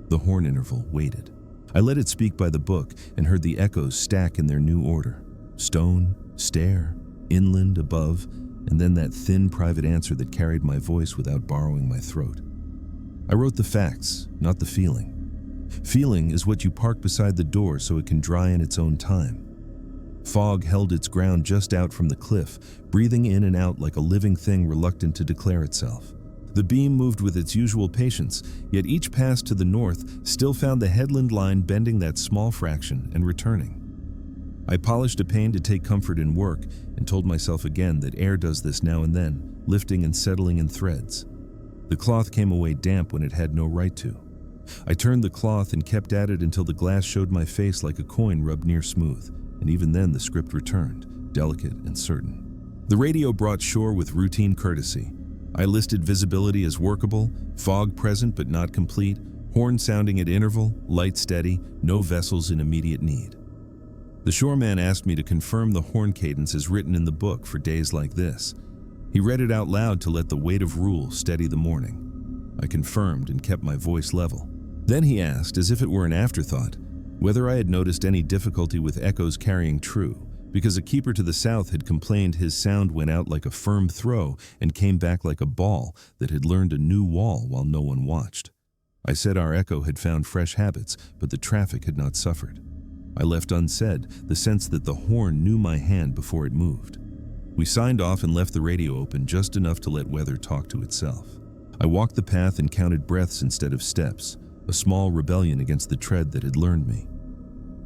The horn interval waited. I let it speak by the book and heard the echoes stack in their new order. Stone, stair, inland, above, and then that thin private answer that carried my voice without borrowing my throat. I wrote the facts, not the feeling. Feeling is what you park beside the door so it can dry in its own time. Fog held its ground just out from the cliff, breathing in and out like a living thing reluctant to declare itself. The beam moved with its usual patience, yet each pass to the north still found the headland line bending that small fraction and returning. I polished a pane to take comfort in work and told myself again that air does this now and then, lifting and settling in threads. The cloth came away damp when it had no right to. I turned the cloth and kept at it until the glass showed my face like a coin rubbed near smooth, and even then the script returned, delicate and certain. The radio brought shore with routine courtesy. I listed visibility as workable, fog present but not complete, horn sounding at interval, light steady, no vessels in immediate need. The shoreman asked me to confirm the horn cadence as written in the book for days like this. He read it out loud to let the weight of rule steady the morning. I confirmed and kept my voice level. Then he asked, as if it were an afterthought, whether I had noticed any difficulty with echoes carrying true, because a keeper to the south had complained his sound went out like a firm throw and came back like a ball that had learned a new wall while no one watched. I said our echo had found fresh habits, but the traffic had not suffered. I left unsaid the sense that the horn knew my hand before it moved. We signed off and left the radio open just enough to let weather talk to itself. I walked the path and counted breaths instead of steps, a small rebellion against the tread that had learned me.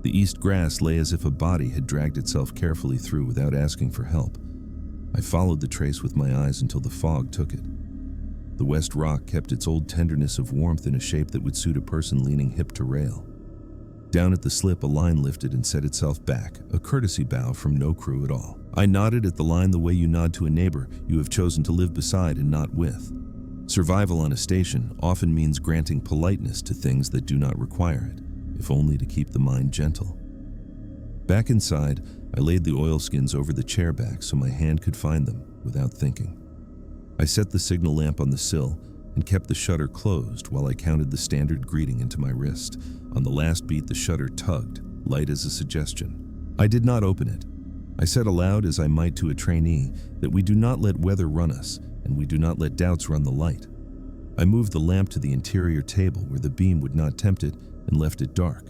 The east grass lay as if a body had dragged itself carefully through without asking for help. I followed the trace with my eyes until the fog took it. The west rock kept its old tenderness of warmth in a shape that would suit a person leaning hip to rail. Down at the slip, a line lifted and set itself back, a courtesy bow from no crew at all. I nodded at the line the way you nod to a neighbor you have chosen to live beside and not with. Survival on a station often means granting politeness to things that do not require it, if only to keep the mind gentle. Back inside, I laid the oilskins over the chair back so my hand could find them without thinking. I set the signal lamp on the sill and kept the shutter closed while I counted the standard greeting into my wrist. On the last beat, the shutter tugged, light as a suggestion. I did not open it. I said aloud, as I might to a trainee, that we do not let weather run us, and we do not let doubts run the light. I moved the lamp to the interior table where the beam would not tempt it and left it dark.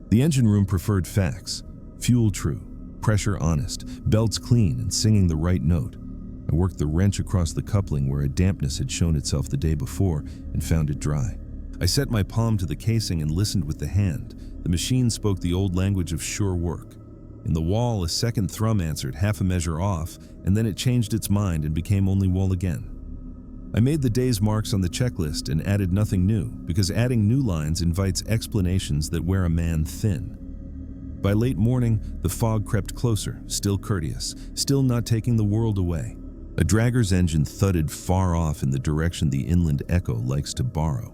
The engine room preferred facts: fuel true, pressure honest, belts clean, and singing the right note. I worked the wrench across the coupling where a dampness had shown itself the day before and found it dry. I set my palm to the casing and listened with the hand. The machine spoke the old language of sure work. In the wall, a second thrum answered, half a measure off, and then it changed its mind and became only wall again. I made the day's marks on the checklist and added nothing new, because adding new lines invites explanations that wear a man thin. By late morning, the fog crept closer, still courteous, still not taking the world away. A dragger's engine thudded far off in the direction the inland echo likes to borrow.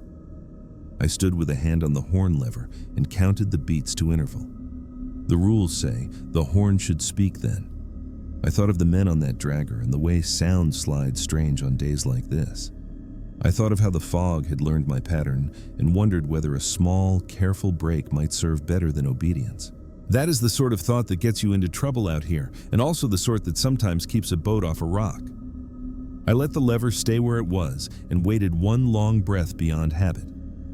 I stood with a hand on the horn lever and counted the beats to interval. The rules say the horn should speak then. I thought of the men on that dragger and the way sound slides strange on days like this. I thought of how the fog had learned my pattern and wondered whether a small, careful break might serve better than obedience. That is the sort of thought that gets you into trouble out here, and also the sort that sometimes keeps a boat off a rock. I let the lever stay where it was and waited one long breath beyond habit.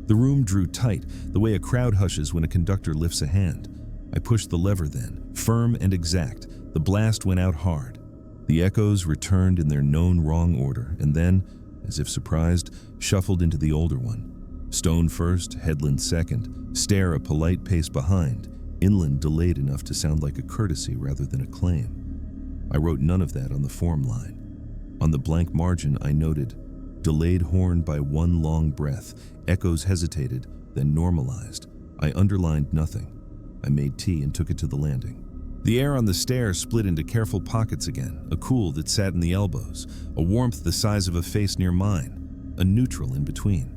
The room drew tight, the way a crowd hushes when a conductor lifts a hand. I pushed the lever then, firm and exact. The blast went out hard. The echoes returned in their known wrong order, and then, as if surprised, shuffled into the older one. Stone first, headland second, stair a polite pace behind, inland delayed enough to sound like a courtesy rather than a claim. I wrote none of that on the form line. On the blank margin, I noted, delayed horn by one long breath, echoes hesitated, then normalized. I underlined nothing. I made tea and took it to the landing. The air on the stair split into careful pockets again, a cool that sat in the elbows, a warmth the size of a face near mine, a neutral in between.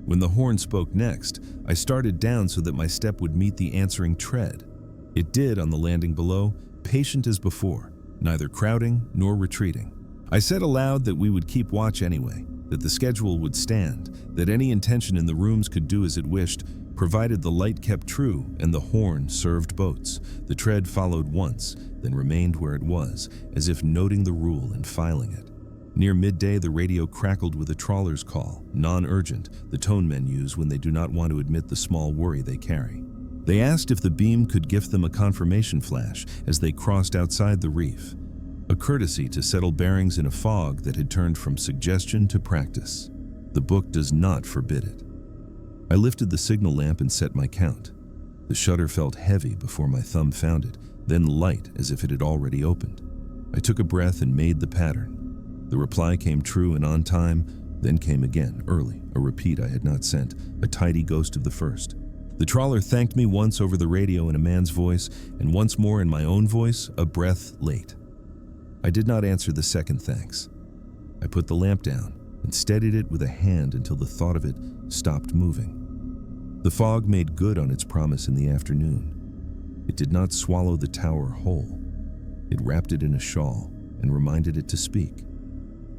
When the horn spoke next, I started down so that my step would meet the answering tread. It did on the landing below, patient as before, neither crowding nor retreating. I said aloud that we would keep watch anyway, that the schedule would stand, that any intention in the rooms could do as it wished, provided the light kept true and the horn served boats. The tread followed once, then remained where it was, as if noting the rule and filing it. Near midday, the radio crackled with a trawler's call, non-urgent, the tone men use when they do not want to admit the small worry they carry. They asked if the beam could gift them a confirmation flash as they crossed outside the reef, a courtesy to settle bearings in a fog that had turned from suggestion to practice. The book does not forbid it. I lifted the signal lamp and set my count. The shutter felt heavy before my thumb found it, then light as if it had already opened. I took a breath and made the pattern. The reply came true and on time, then came again, early, a repeat I had not sent, a tidy ghost of the first. The trawler thanked me once over the radio in a man's voice, and once more in my own voice, a breath late. I did not answer the second thanks. I put the lamp down and steadied it with a hand until the thought of it stopped moving. The fog made good on its promise in the afternoon. It did not swallow the tower whole. It wrapped it in a shawl, and reminded it to speak.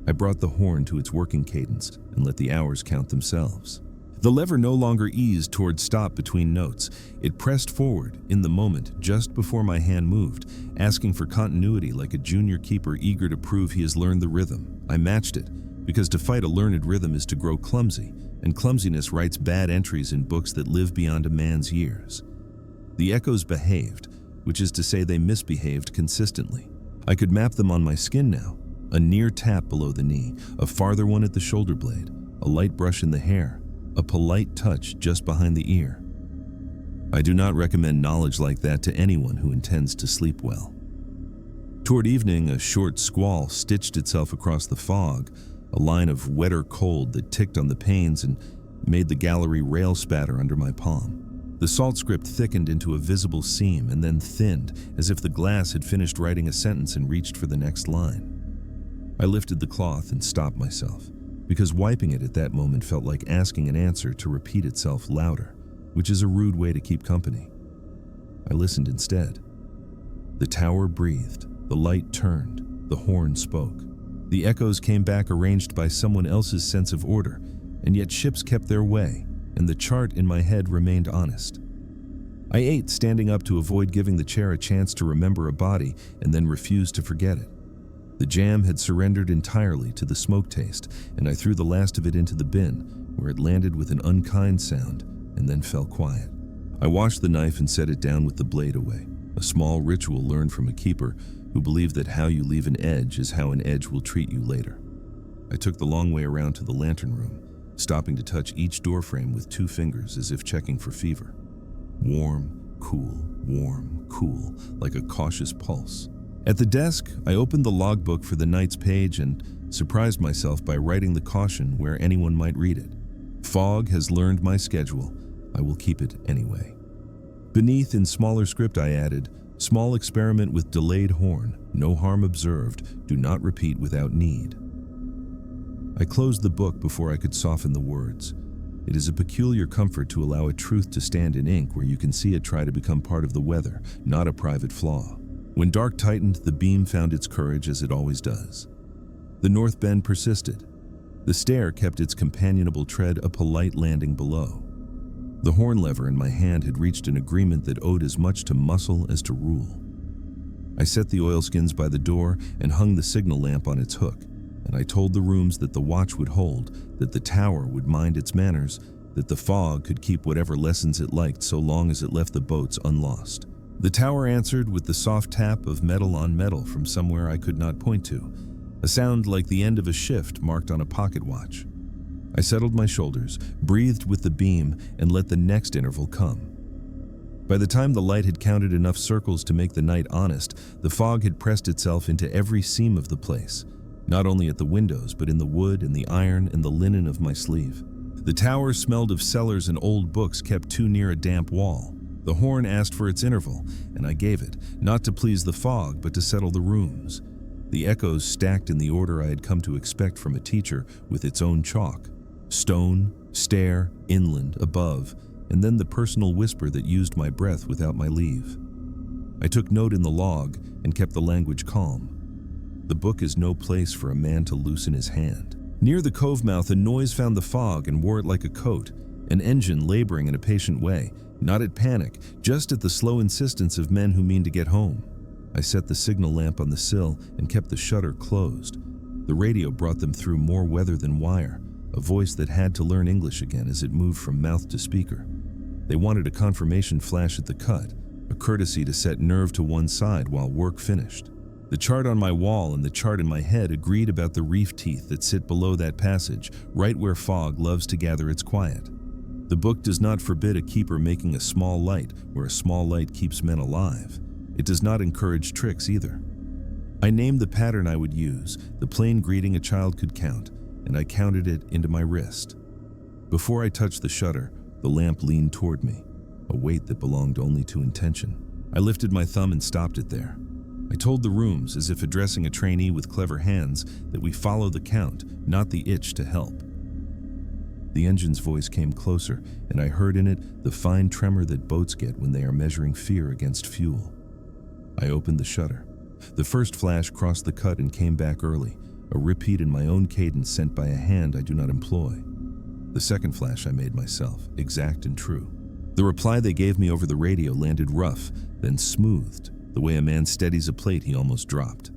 I brought the horn to its working cadence and let the hours count themselves. The lever no longer eased toward stop between notes. It pressed forward in the moment just before my hand moved, asking for continuity like a junior keeper eager to prove he has learned the rhythm. I matched it, because to fight a learned rhythm is to grow clumsy, and clumsiness writes bad entries in books that live beyond a man's years. The echoes behaved, which is to say they misbehaved consistently. I could map them on my skin now. A near tap below the knee, a farther one at the shoulder blade, a light brush in the hair, a polite touch just behind the ear. I do not recommend knowledge like that to anyone who intends to sleep well. Toward evening, a short squall stitched itself across the fog, a line of wetter cold that ticked on the panes and made the gallery rail spatter under my palm. The salt script thickened into a visible seam and then thinned, as if the glass had finished writing a sentence and reached for the next line. I lifted the cloth and stopped myself, because wiping it at that moment felt like asking an answer to repeat itself louder, which is a rude way to keep company. I listened instead. The tower breathed, the light turned, the horn spoke. The echoes came back arranged by someone else's sense of order, and yet ships kept their way, and the chart in my head remained honest. I ate standing up to avoid giving the chair a chance to remember a body and then refused to forget it. The jam had surrendered entirely to the smoke taste, and I threw the last of it into the bin, where it landed with an unkind sound and then fell quiet. I washed the knife and set it down with the blade away, a small ritual learned from a keeper who believed that how you leave an edge is how an edge will treat you later. I took the long way around to the lantern room, stopping to touch each doorframe with 2 fingers as if checking for fever. Warm, cool, like a cautious pulse. At the desk, I opened the logbook for the night's page and surprised myself by writing the caution where anyone might read it. Fog has learned my schedule. I will keep it anyway. Beneath, in smaller script, I added, small experiment with delayed horn, no harm observed, do not repeat without need. I closed the book before I could soften the words. It is a peculiar comfort to allow a truth to stand in ink where you can see it try to become part of the weather, not a private flaw. When dark tightened, the beam found its courage as it always does. The north bend persisted. The stair kept its companionable tread a polite landing below. The horn lever in my hand had reached an agreement that owed as much to muscle as to rule. I set the oilskins by the door and hung the signal lamp on its hook, and I told the rooms that the watch would hold, that the tower would mind its manners, that the fog could keep whatever lessons it liked so long as it left the boats unlost. The tower answered with the soft tap of metal on metal from somewhere I could not point to, a sound like the end of a shift marked on a pocket watch. I settled my shoulders, breathed with the beam, and let the next interval come. By the time the light had counted enough circles to make the night honest, the fog had pressed itself into every seam of the place, not only at the windows, but in the wood and the iron and the linen of my sleeve. The tower smelled of cellars and old books kept too near a damp wall. The horn asked for its interval, and I gave it, not to please the fog, but to settle the rooms. The echoes stacked in the order I had come to expect from a teacher, with its own chalk. Stone, stair, inland, above, and then the personal whisper that used my breath without my leave. I took note in the log and kept the language calm. The book is no place for a man to loosen his hand. Near the cove mouth, a noise found the fog and wore it like a coat, an engine laboring in a patient way, not at panic, just at the slow insistence of men who mean to get home. I set the signal lamp on the sill and kept the shutter closed. The radio brought them through more weather than wire, a voice that had to learn English again as it moved from mouth to speaker. They wanted a confirmation flash at the cut, a courtesy to set nerve to one side while work finished. The chart on my wall and the chart in my head agreed about the reef teeth that sit below that passage, right where fog loves to gather its quiet. The book does not forbid a keeper making a small light where a small light keeps men alive. It does not encourage tricks either. I named the pattern I would use, the plain greeting a child could count, and I counted it into my wrist. Before I touched the shutter, the lamp leaned toward me, a weight that belonged only to intention. I lifted my thumb and stopped it there. I told the rooms, as if addressing a trainee with clever hands, that we follow the count, not the itch to help. The engine's voice came closer, and I heard in it the fine tremor that boats get when they are measuring fear against fuel. I opened the shutter. The first flash crossed the cut and came back early, a repeat in my own cadence sent by a hand I do not employ. The second flash I made myself, exact and true. The reply they gave me over the radio landed rough, then smoothed, the way a man steadies a plate he almost dropped.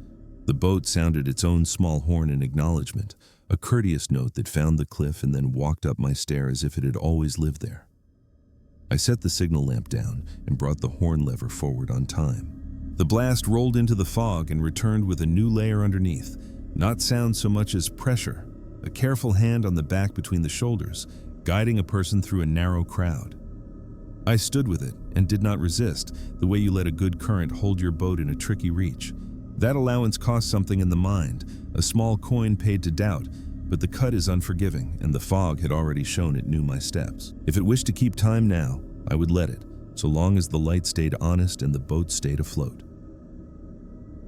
The boat sounded its own small horn in acknowledgement, a courteous note that found the cliff and then walked up my stair as if it had always lived there. I set the signal lamp down and brought the horn lever forward on time. The blast rolled into the fog and returned with a new layer underneath, not sound so much as pressure, a careful hand on the back between the shoulders, guiding a person through a narrow crowd. I stood with it and did not resist, the way you let a good current hold your boat in a tricky reach. That allowance cost something in the mind, a small coin paid to doubt, but the cut is unforgiving, and the fog had already shown it knew my steps. If it wished to keep time now, I would let it, so long as the light stayed honest and the boat stayed afloat.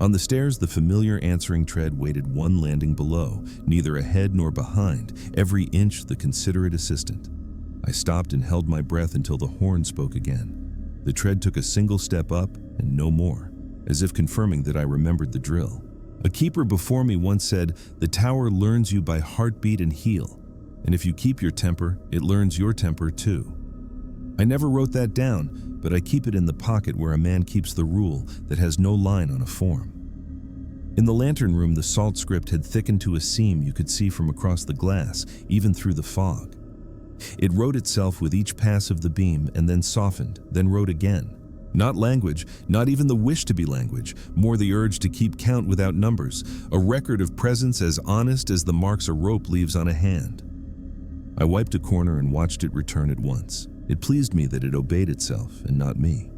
On the stairs, the familiar answering tread waited one landing below, neither ahead nor behind, every inch the considerate assistant. I stopped and held my breath until the horn spoke again. The tread took a single step up and no more, as if confirming that I remembered the drill. A keeper before me once said, "The tower learns you by heartbeat and heel, and if you keep your temper, it learns your temper too." I never wrote that down, but I keep it in the pocket where a man keeps the rule that has no line on a form. In the lantern room, the salt script had thickened to a seam you could see from across the glass, even through the fog. It wrote itself with each pass of the beam and then softened, then wrote again. Not language, not even the wish to be language, more the urge to keep count without numbers, a record of presence as honest as the marks a rope leaves on a hand. I wiped a corner and watched it return at once. It pleased me that it obeyed itself and not me.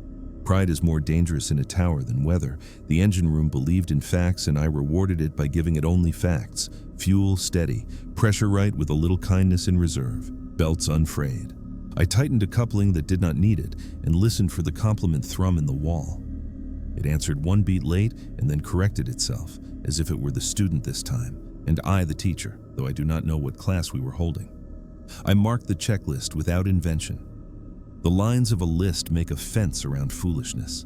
Pride is more dangerous in a tower than weather. The engine room believed in facts and I rewarded it by giving it only facts. Fuel steady, pressure right with a little kindness in reserve, belts unfrayed. I tightened a coupling that did not need it and listened for the complement thrum in the wall. It answered one beat late and then corrected itself, as if it were the student this time, and I the teacher, though I do not know what class we were holding. I marked the checklist without invention. The lines of a list make a fence around foolishness.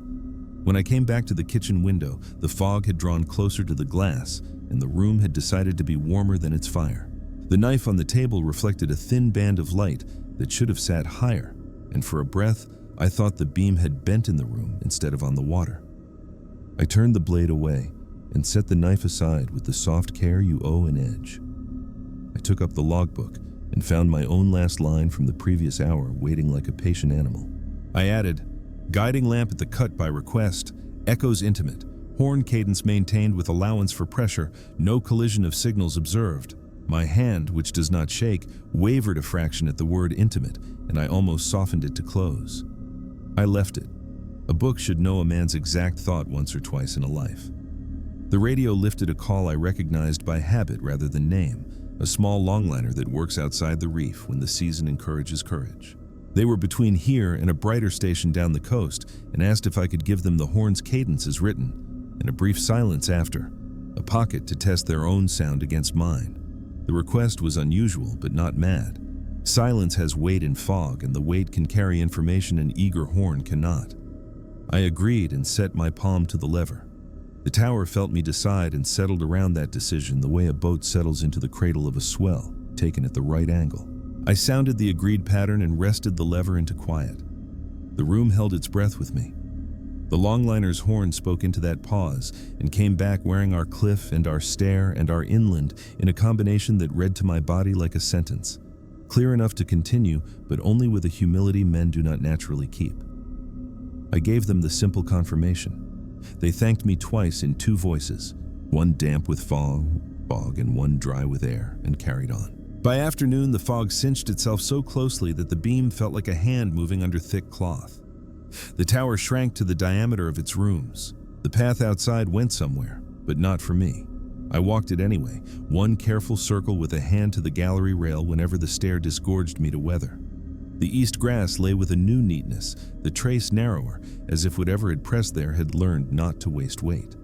When I came back to the kitchen window, the fog had drawn closer to the glass, and the room had decided to be warmer than its fire. The knife on the table reflected a thin band of light that should have sat higher, and for a breath, I thought the beam had bent in the room instead of on the water. I turned the blade away and set the knife aside with the soft care you owe an edge. I took up the logbook and found my own last line from the previous hour waiting like a patient animal. I added, "Guiding lamp at the cut by request, echoes intimate, horn cadence maintained with allowance for pressure, no collision of signals observed." My hand, which does not shake, wavered a fraction at the word intimate, and I almost softened it to close. I left it. A book should know a man's exact thought once or twice in a life. The radio lifted a call I recognized by habit rather than name, a small longliner that works outside the reef when the season encourages courage. They were between here and a brighter station down the coast and asked if I could give them the horn's cadence as written, and a brief silence after, a pocket to test their own sound against mine. The request was unusual, but not mad. Silence has weight in fog, and the weight can carry information an eager horn cannot. I agreed and set my palm to the lever. The tower felt me decide and settled around that decision the way a boat settles into the cradle of a swell, taken at the right angle. I sounded the agreed pattern and rested the lever into quiet. The room held its breath with me. The longliner's horn spoke into that pause and came back wearing our cliff and our stair and our inland in a combination that read to my body like a sentence, clear enough to continue, but only with a humility men do not naturally keep. I gave them the simple confirmation. They thanked me twice in two voices, one damp with fog and one dry with air, and carried on. By afternoon, the fog cinched itself so closely that the beam felt like a hand moving under thick cloth. The tower shrank to the diameter of its rooms. The path outside went somewhere, but not for me. I walked it anyway, one careful circle with a hand to the gallery rail whenever the stair disgorged me to weather. The east grass lay with a new neatness, the trace narrower, as if whatever had pressed there had learned not to waste weight.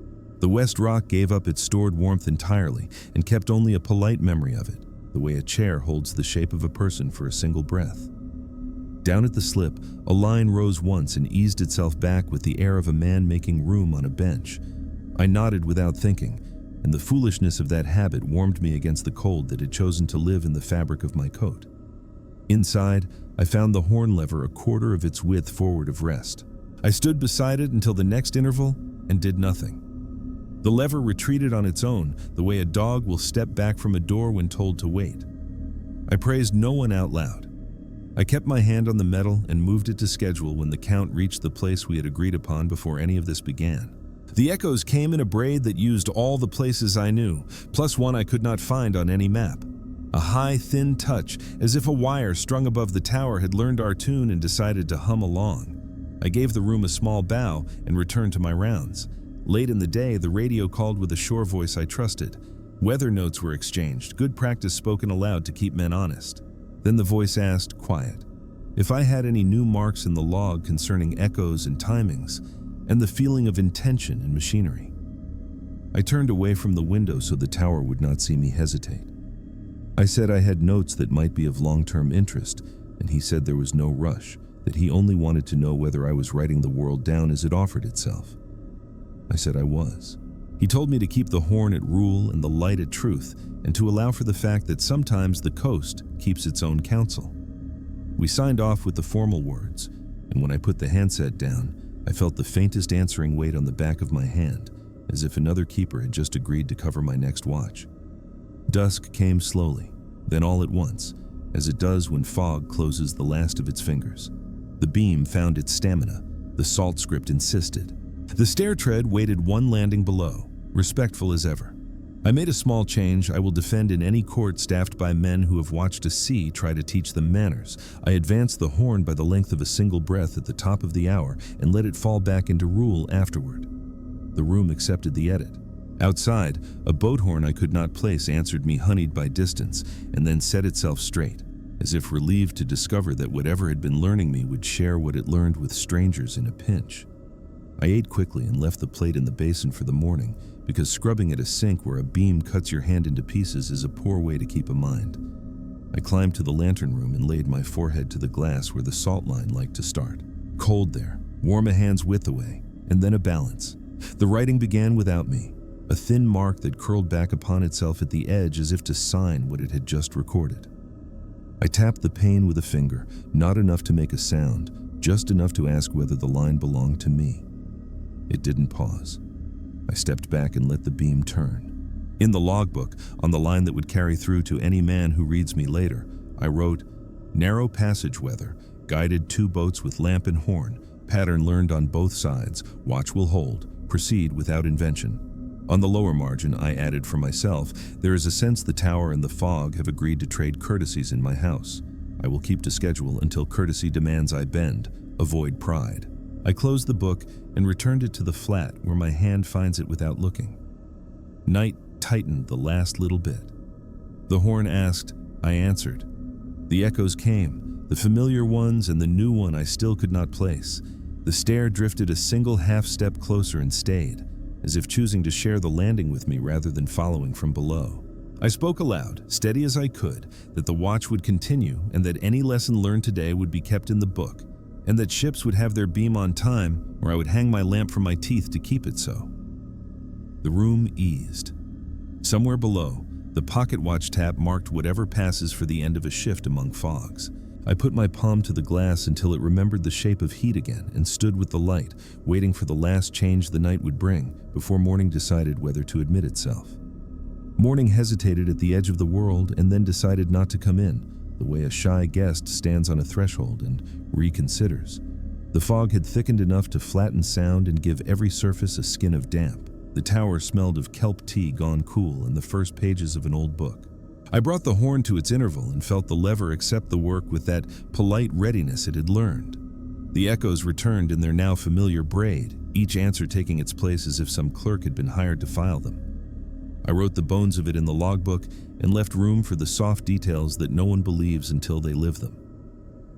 The west rock gave up its stored warmth entirely and kept only a polite memory of it, the way a chair holds the shape of a person for a single breath. Down at the slip, a line rose once and eased itself back with the air of a man making room on a bench. I nodded without thinking, and the foolishness of that habit warmed me against the cold that had chosen to live in the fabric of my coat. Inside, I found the horn lever a quarter of its width forward of rest. I stood beside it until the next interval and did nothing. The lever retreated on its own, the way a dog will step back from a door when told to wait. I praised no one out loud. I kept my hand on the metal and moved it to schedule when the count reached the place we had agreed upon before any of this began. The echoes came in a braid that used all the places I knew, plus one I could not find on any map. A high, thin touch, as if a wire strung above the tower had learned our tune and decided to hum along. I gave the room a small bow and returned to my rounds. Late in the day, the radio called with a sure voice I trusted. Weather notes were exchanged, good practice spoken aloud to keep men honest. Then the voice asked, quiet, if I had any new marks in the log concerning echoes and timings, and the feeling of intention in machinery. I turned away from the window so the tower would not see me hesitate. I said I had notes that might be of long-term interest, and he said there was no rush, that he only wanted to know whether I was writing the world down as it offered itself. I said I was. He told me to keep the horn at rule and the light at truth, and to allow for the fact that sometimes the coast keeps its own counsel. We signed off with the formal words, and when I put the handset down, I felt the faintest answering weight on the back of my hand, as if another keeper had just agreed to cover my next watch. Dusk came slowly, then all at once, as it does when fog closes the last of its fingers. The beam found its stamina. The salt script insisted. The stair tread waited one landing below, respectful as ever. I made a small change I will defend in any court staffed by men who have watched a sea try to teach them manners. I advanced the horn by the length of a single breath at the top of the hour and let it fall back into rule afterward. The room accepted the edit. Outside, a boat horn I could not place answered me honeyed by distance and then set itself straight, as if relieved to discover that whatever had been learning me would share what it learned with strangers in a pinch. I ate quickly and left the plate in the basin for the morning, because scrubbing at a sink where a beam cuts your hand into pieces is a poor way to keep a mind. I climbed to the lantern room and laid my forehead to the glass where the salt line liked to start. Cold there, warm a hand's width away, and then a balance. The writing began without me, a thin mark that curled back upon itself at the edge as if to sign what it had just recorded. I tapped the pane with a finger, not enough to make a sound, just enough to ask whether the line belonged to me. It didn't pause. I stepped back and let the beam turn. In the logbook, on the line that would carry through to any man who reads me later, I wrote, narrow passage weather, guided 2 boats with lamp and horn, pattern learned on both sides, watch will hold, proceed without invention. On the lower margin, I added for myself, there is a sense the tower and the fog have agreed to trade courtesies in my house. I will keep to schedule until courtesy demands I bend, avoid pride. I closed the book and returned it to the flat where my hand finds it without looking. Night tightened the last little bit. The horn asked, I answered. The echoes came, the familiar ones and the new one I still could not place. The stair drifted a single half-step closer and stayed, as if choosing to share the landing with me rather than following from below. I spoke aloud, steady as I could, that the watch would continue and that any lesson learned today would be kept in the book, and that ships would have their beam on time, or I would hang my lamp from my teeth to keep it so. The room eased. Somewhere below, the pocket watch tap marked whatever passes for the end of a shift among fogs. I put my palm to the glass until it remembered the shape of heat again and stood with the light, waiting for the last change the night would bring, before morning decided whether to admit itself. Morning hesitated at the edge of the world and then decided not to come in, the way a shy guest stands on a threshold and reconsiders. The fog had thickened enough to flatten sound and give every surface a skin of damp. The tower smelled of kelp tea gone cool and the first pages of an old book. I brought the horn to its interval and felt the lever accept the work with that polite readiness it had learned. The echoes returned in their now familiar braid, each answer taking its place as if some clerk had been hired to file them. I wrote the bones of it in the logbook and left room for the soft details that no one believes until they live them.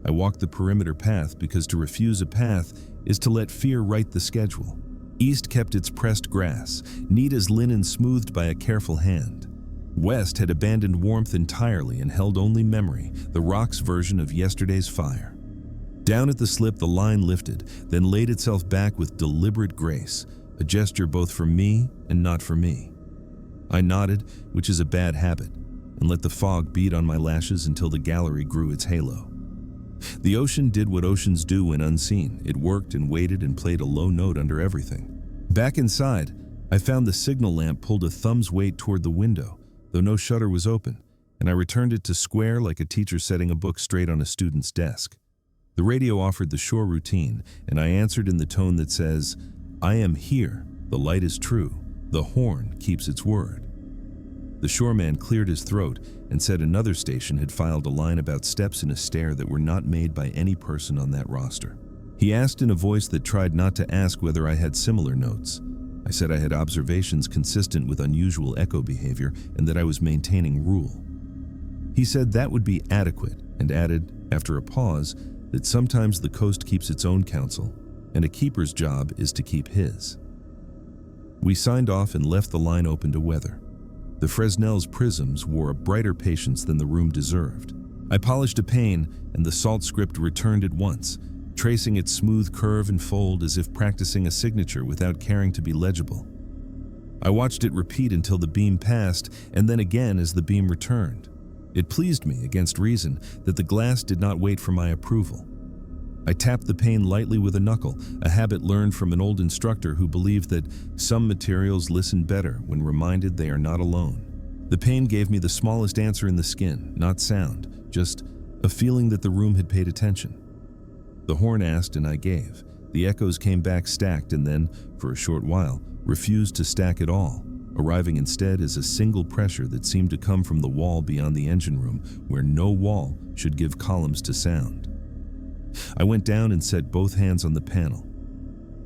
I walked the perimeter path because to refuse a path is to let fear write the schedule. East kept its pressed grass, neat as linen smoothed by a careful hand. West had abandoned warmth entirely and held only memory, the rock's version of yesterday's fire. Down at the slip the line lifted, then laid itself back with deliberate grace, a gesture both for me and not for me. I nodded, which is a bad habit, and let the fog beat on my lashes until the gallery grew its halo. The ocean did what oceans do when unseen. It worked and waited and played a low note under everything. Back inside, I found the signal lamp pulled a thumb's weight toward the window, though no shutter was open, and I returned it to square like a teacher setting a book straight on a student's desk. The radio offered the shore routine, and I answered in the tone that says, "I am here, the light is true, the horn keeps its word." The shoreman cleared his throat and said another station had filed a line about steps in a stair that were not made by any person on that roster. He asked in a voice that tried not to ask whether I had similar notes. I said I had observations consistent with unusual echo behavior and that I was maintaining rule. He said that would be adequate and added, after a pause, that sometimes the coast keeps its own counsel, and a keeper's job is to keep his. We signed off and left the line open to weather. The Fresnel's prisms wore a brighter patience than the room deserved. I polished a pane, and the salt script returned at once, tracing its smooth curve and fold as if practicing a signature without caring to be legible. I watched it repeat until the beam passed, and then again as the beam returned. It pleased me, against reason, that the glass did not wait for my approval. I tapped the pane lightly with a knuckle, a habit learned from an old instructor who believed that some materials listen better when reminded they are not alone. The pane gave me the smallest answer in the skin, not sound, just a feeling that the room had paid attention. The horn asked and I gave. The echoes came back stacked and then, for a short while, refused to stack at all, arriving instead as a single pressure that seemed to come from the wall beyond the engine room, where no wall should give columns to sound. I went down and set both hands on the panel.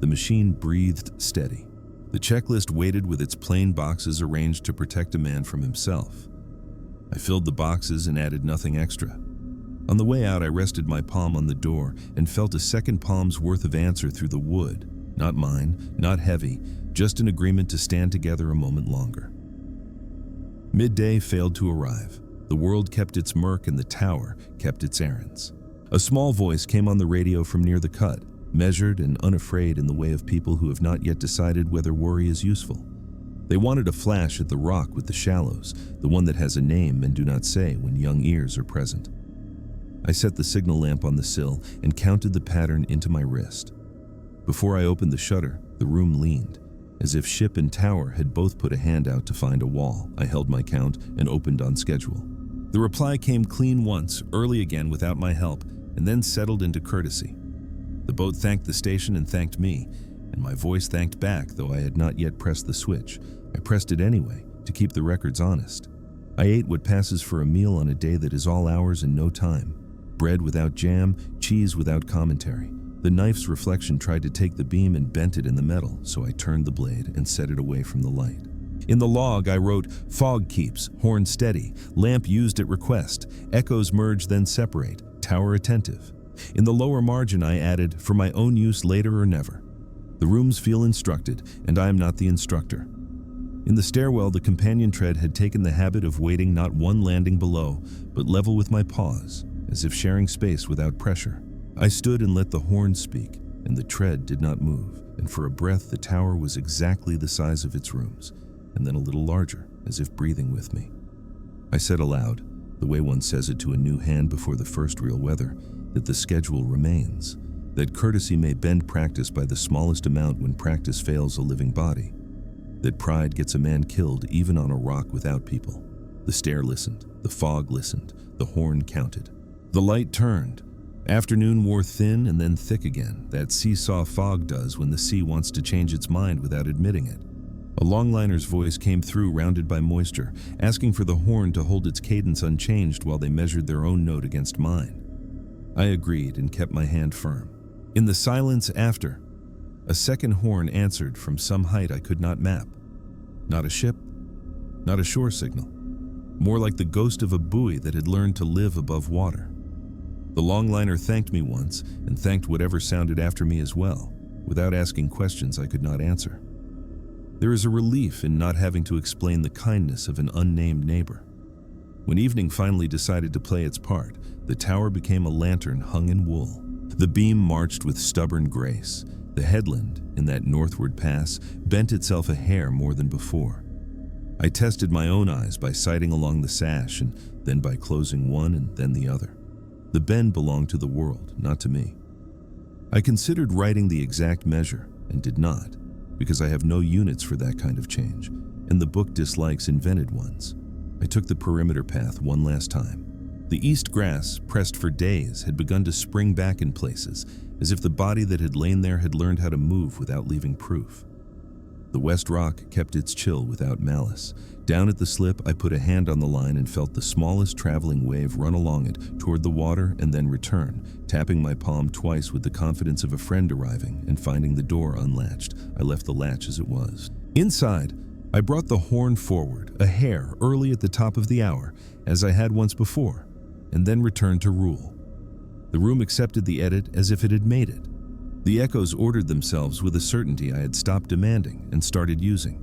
The machine breathed steady. The checklist waited with its plain boxes arranged to protect a man from himself. I filled the boxes and added nothing extra. On the way out, I rested my palm on the door and felt a second palm's worth of answer through the wood. Not mine, not heavy, just an agreement to stand together a moment longer. Midday failed to arrive. The world kept its murk and the tower kept its errands. A small voice came on the radio from near the cut, measured and unafraid in the way of people who have not yet decided whether worry is useful. They wanted a flash at the rock with the shallows, the one that has a name and do not say when young ears are present. I set the signal lamp on the sill and counted the pattern into my wrist. Before I opened the shutter, the room leaned, as if ship and tower had both put a hand out to find a wall. I held my count and opened on schedule. The reply came clean once, early again without my help, and then settled into courtesy. The boat thanked the station and thanked me, and my voice thanked back, though I had not yet pressed the switch. I pressed it anyway, to keep the records honest. I ate what passes for a meal on a day that is all hours and no time. Bread without jam, cheese without commentary. The knife's reflection tried to take the beam and bent it in the metal, so I turned the blade and set it away from the light. In the log, I wrote, "Fog keeps, horn steady, lamp used at request, echoes merge then separate, tower attentive." In the lower margin, I added, "For my own use later or never." The rooms feel instructed, and I am not the instructor. In the stairwell, the companion tread had taken the habit of waiting not one landing below, but level with my paws, as if sharing space without pressure. I stood and let the horn speak, and the tread did not move, and for a breath the tower was exactly the size of its rooms, and then a little larger, as if breathing with me. I said aloud, the way one says it to a new hand before the first real weather, that the schedule remains, that courtesy may bend practice by the smallest amount when practice fails a living body, that pride gets a man killed even on a rock without people. The stair listened, the fog listened, the horn counted. The light turned. Afternoon wore thin and then thick again, that seesaw fog does when the sea wants to change its mind without admitting it. A longliner's voice came through, rounded by moisture, asking for the horn to hold its cadence unchanged while they measured their own note against mine. I agreed and kept my hand firm. In the silence after, a second horn answered from some height I could not map. Not a ship, not a shore signal. More like the ghost of a buoy that had learned to live above water. The longliner thanked me once and thanked whatever sounded after me as well, without asking questions I could not answer. There is a relief in not having to explain the kindness of an unnamed neighbor. When evening finally decided to play its part, the tower became a lantern hung in wool. The beam marched with stubborn grace, The headland, in that northward pass, bent itself a hair more than before. I tested my own eyes by sighting along the sash and then by closing one and then the other. The bend belonged to the world, not to me. I considered writing the exact measure and did not, because I have no units for that kind of change, and the book dislikes invented ones. I took the perimeter path one last time. The east grass, pressed for days, had begun to spring back in places, as if the body that had lain there had learned how to move without leaving proof. The west rock kept its chill without malice. Down at the slip, I put a hand on the line and felt the smallest traveling wave run along it toward the water and then return, tapping my palm twice with the confidence of a friend arriving and finding the door unlatched. I left the latch as it was. Inside, I brought the horn forward, a hair early at the top of the hour, as I had once before, and then returned to rule. The room accepted the edit as if it had made it. The echoes ordered themselves with a certainty I had stopped demanding and started using.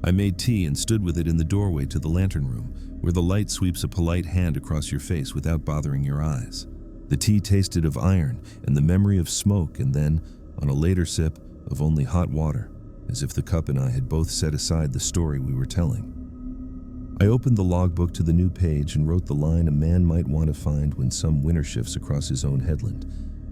I made tea and stood with it in the doorway to the lantern room, where the light sweeps a polite hand across your face without bothering your eyes. The tea tasted of iron and the memory of smoke, and then, on a later sip, of only hot water, as if the cup and I had both set aside the story we were telling. I opened the logbook to the new page and wrote the line a man might want to find when some winter shifts across his own headland.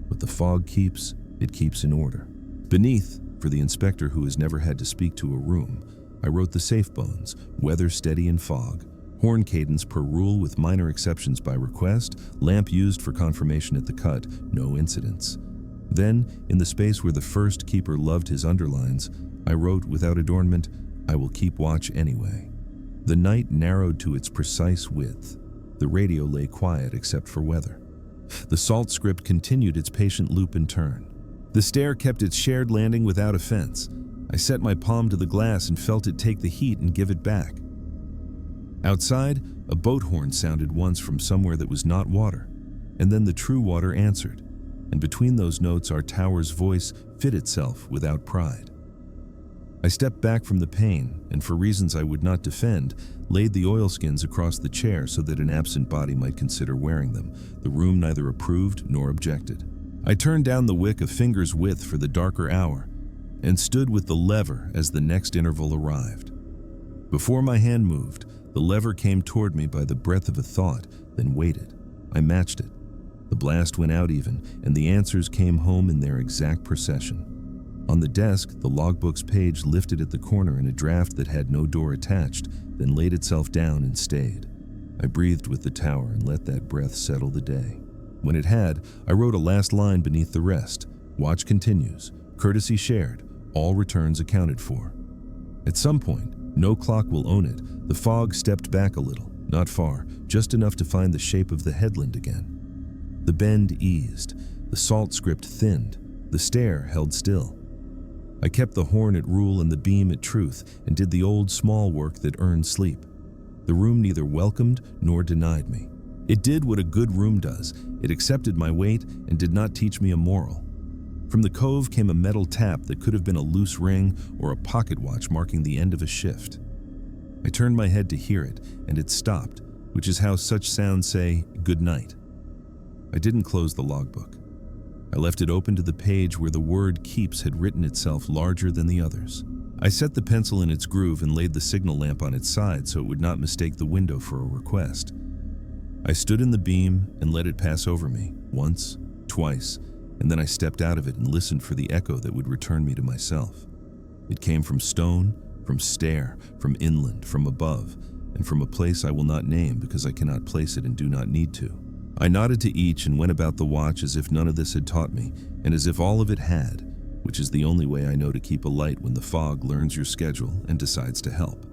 What the fog keeps, it keeps in order. Beneath, for the inspector who has never had to speak to a room, I wrote the safe bones, weather steady in fog, horn cadence per rule with minor exceptions by request, lamp used for confirmation at the cut, no incidents. Then, in the space where the first keeper loved his underlines, I wrote without adornment, I will keep watch anyway. The night narrowed to its precise width. The radio lay quiet except for weather. The salt script continued its patient loop and turn. The stair kept its shared landing without offense. I set my palm to the glass and felt it take the heat and give it back. Outside, a boat horn sounded once from somewhere that was not water, and then the true water answered, and between those notes our tower's voice fit itself without pride. I stepped back from the pane, and for reasons I would not defend, laid the oilskins across the chair so that an absent body might consider wearing them. The room neither approved nor objected. I turned down the wick a finger's width for the darker hour, and stood with the lever as the next interval arrived. Before my hand moved, the lever came toward me by the breath of a thought, then waited. I matched it. The blast went out even, and the answers came home in their exact procession. On the desk, the logbook's page lifted at the corner in a draft that had no door attached, then laid itself down and stayed. I breathed with the tower and let that breath settle the day. When it had, I wrote a last line beneath the rest. Watch continues. Courtesy shared. All returns accounted for. At some point, no clock will own it, the fog stepped back a little, not far, just enough to find the shape of the headland again. The bend eased, the salt script thinned, the stair held still. I kept the horn at rule and the beam at truth, and did the old small work that earned sleep. The room neither welcomed nor denied me. It did what a good room does. It accepted my weight and did not teach me a moral. From the cove came a metal tap that could have been a loose ring or a pocket watch marking the end of a shift. I turned my head to hear it, and it stopped, which is how such sounds say, good night. I didn't close the logbook. I left it open to the page where the word keeps had written itself larger than the others. I set the pencil in its groove and laid the signal lamp on its side so it would not mistake the window for a request. I stood in the beam and let it pass over me, once, twice, and then I stepped out of it and listened for the echo that would return me to myself. It came from stone, from stair, from inland, from above, and from a place I will not name because I cannot place it and do not need to. I nodded to each and went about the watch as if none of this had taught me, and as if all of it had, which is the only way I know to keep a light when the fog learns your schedule and decides to help.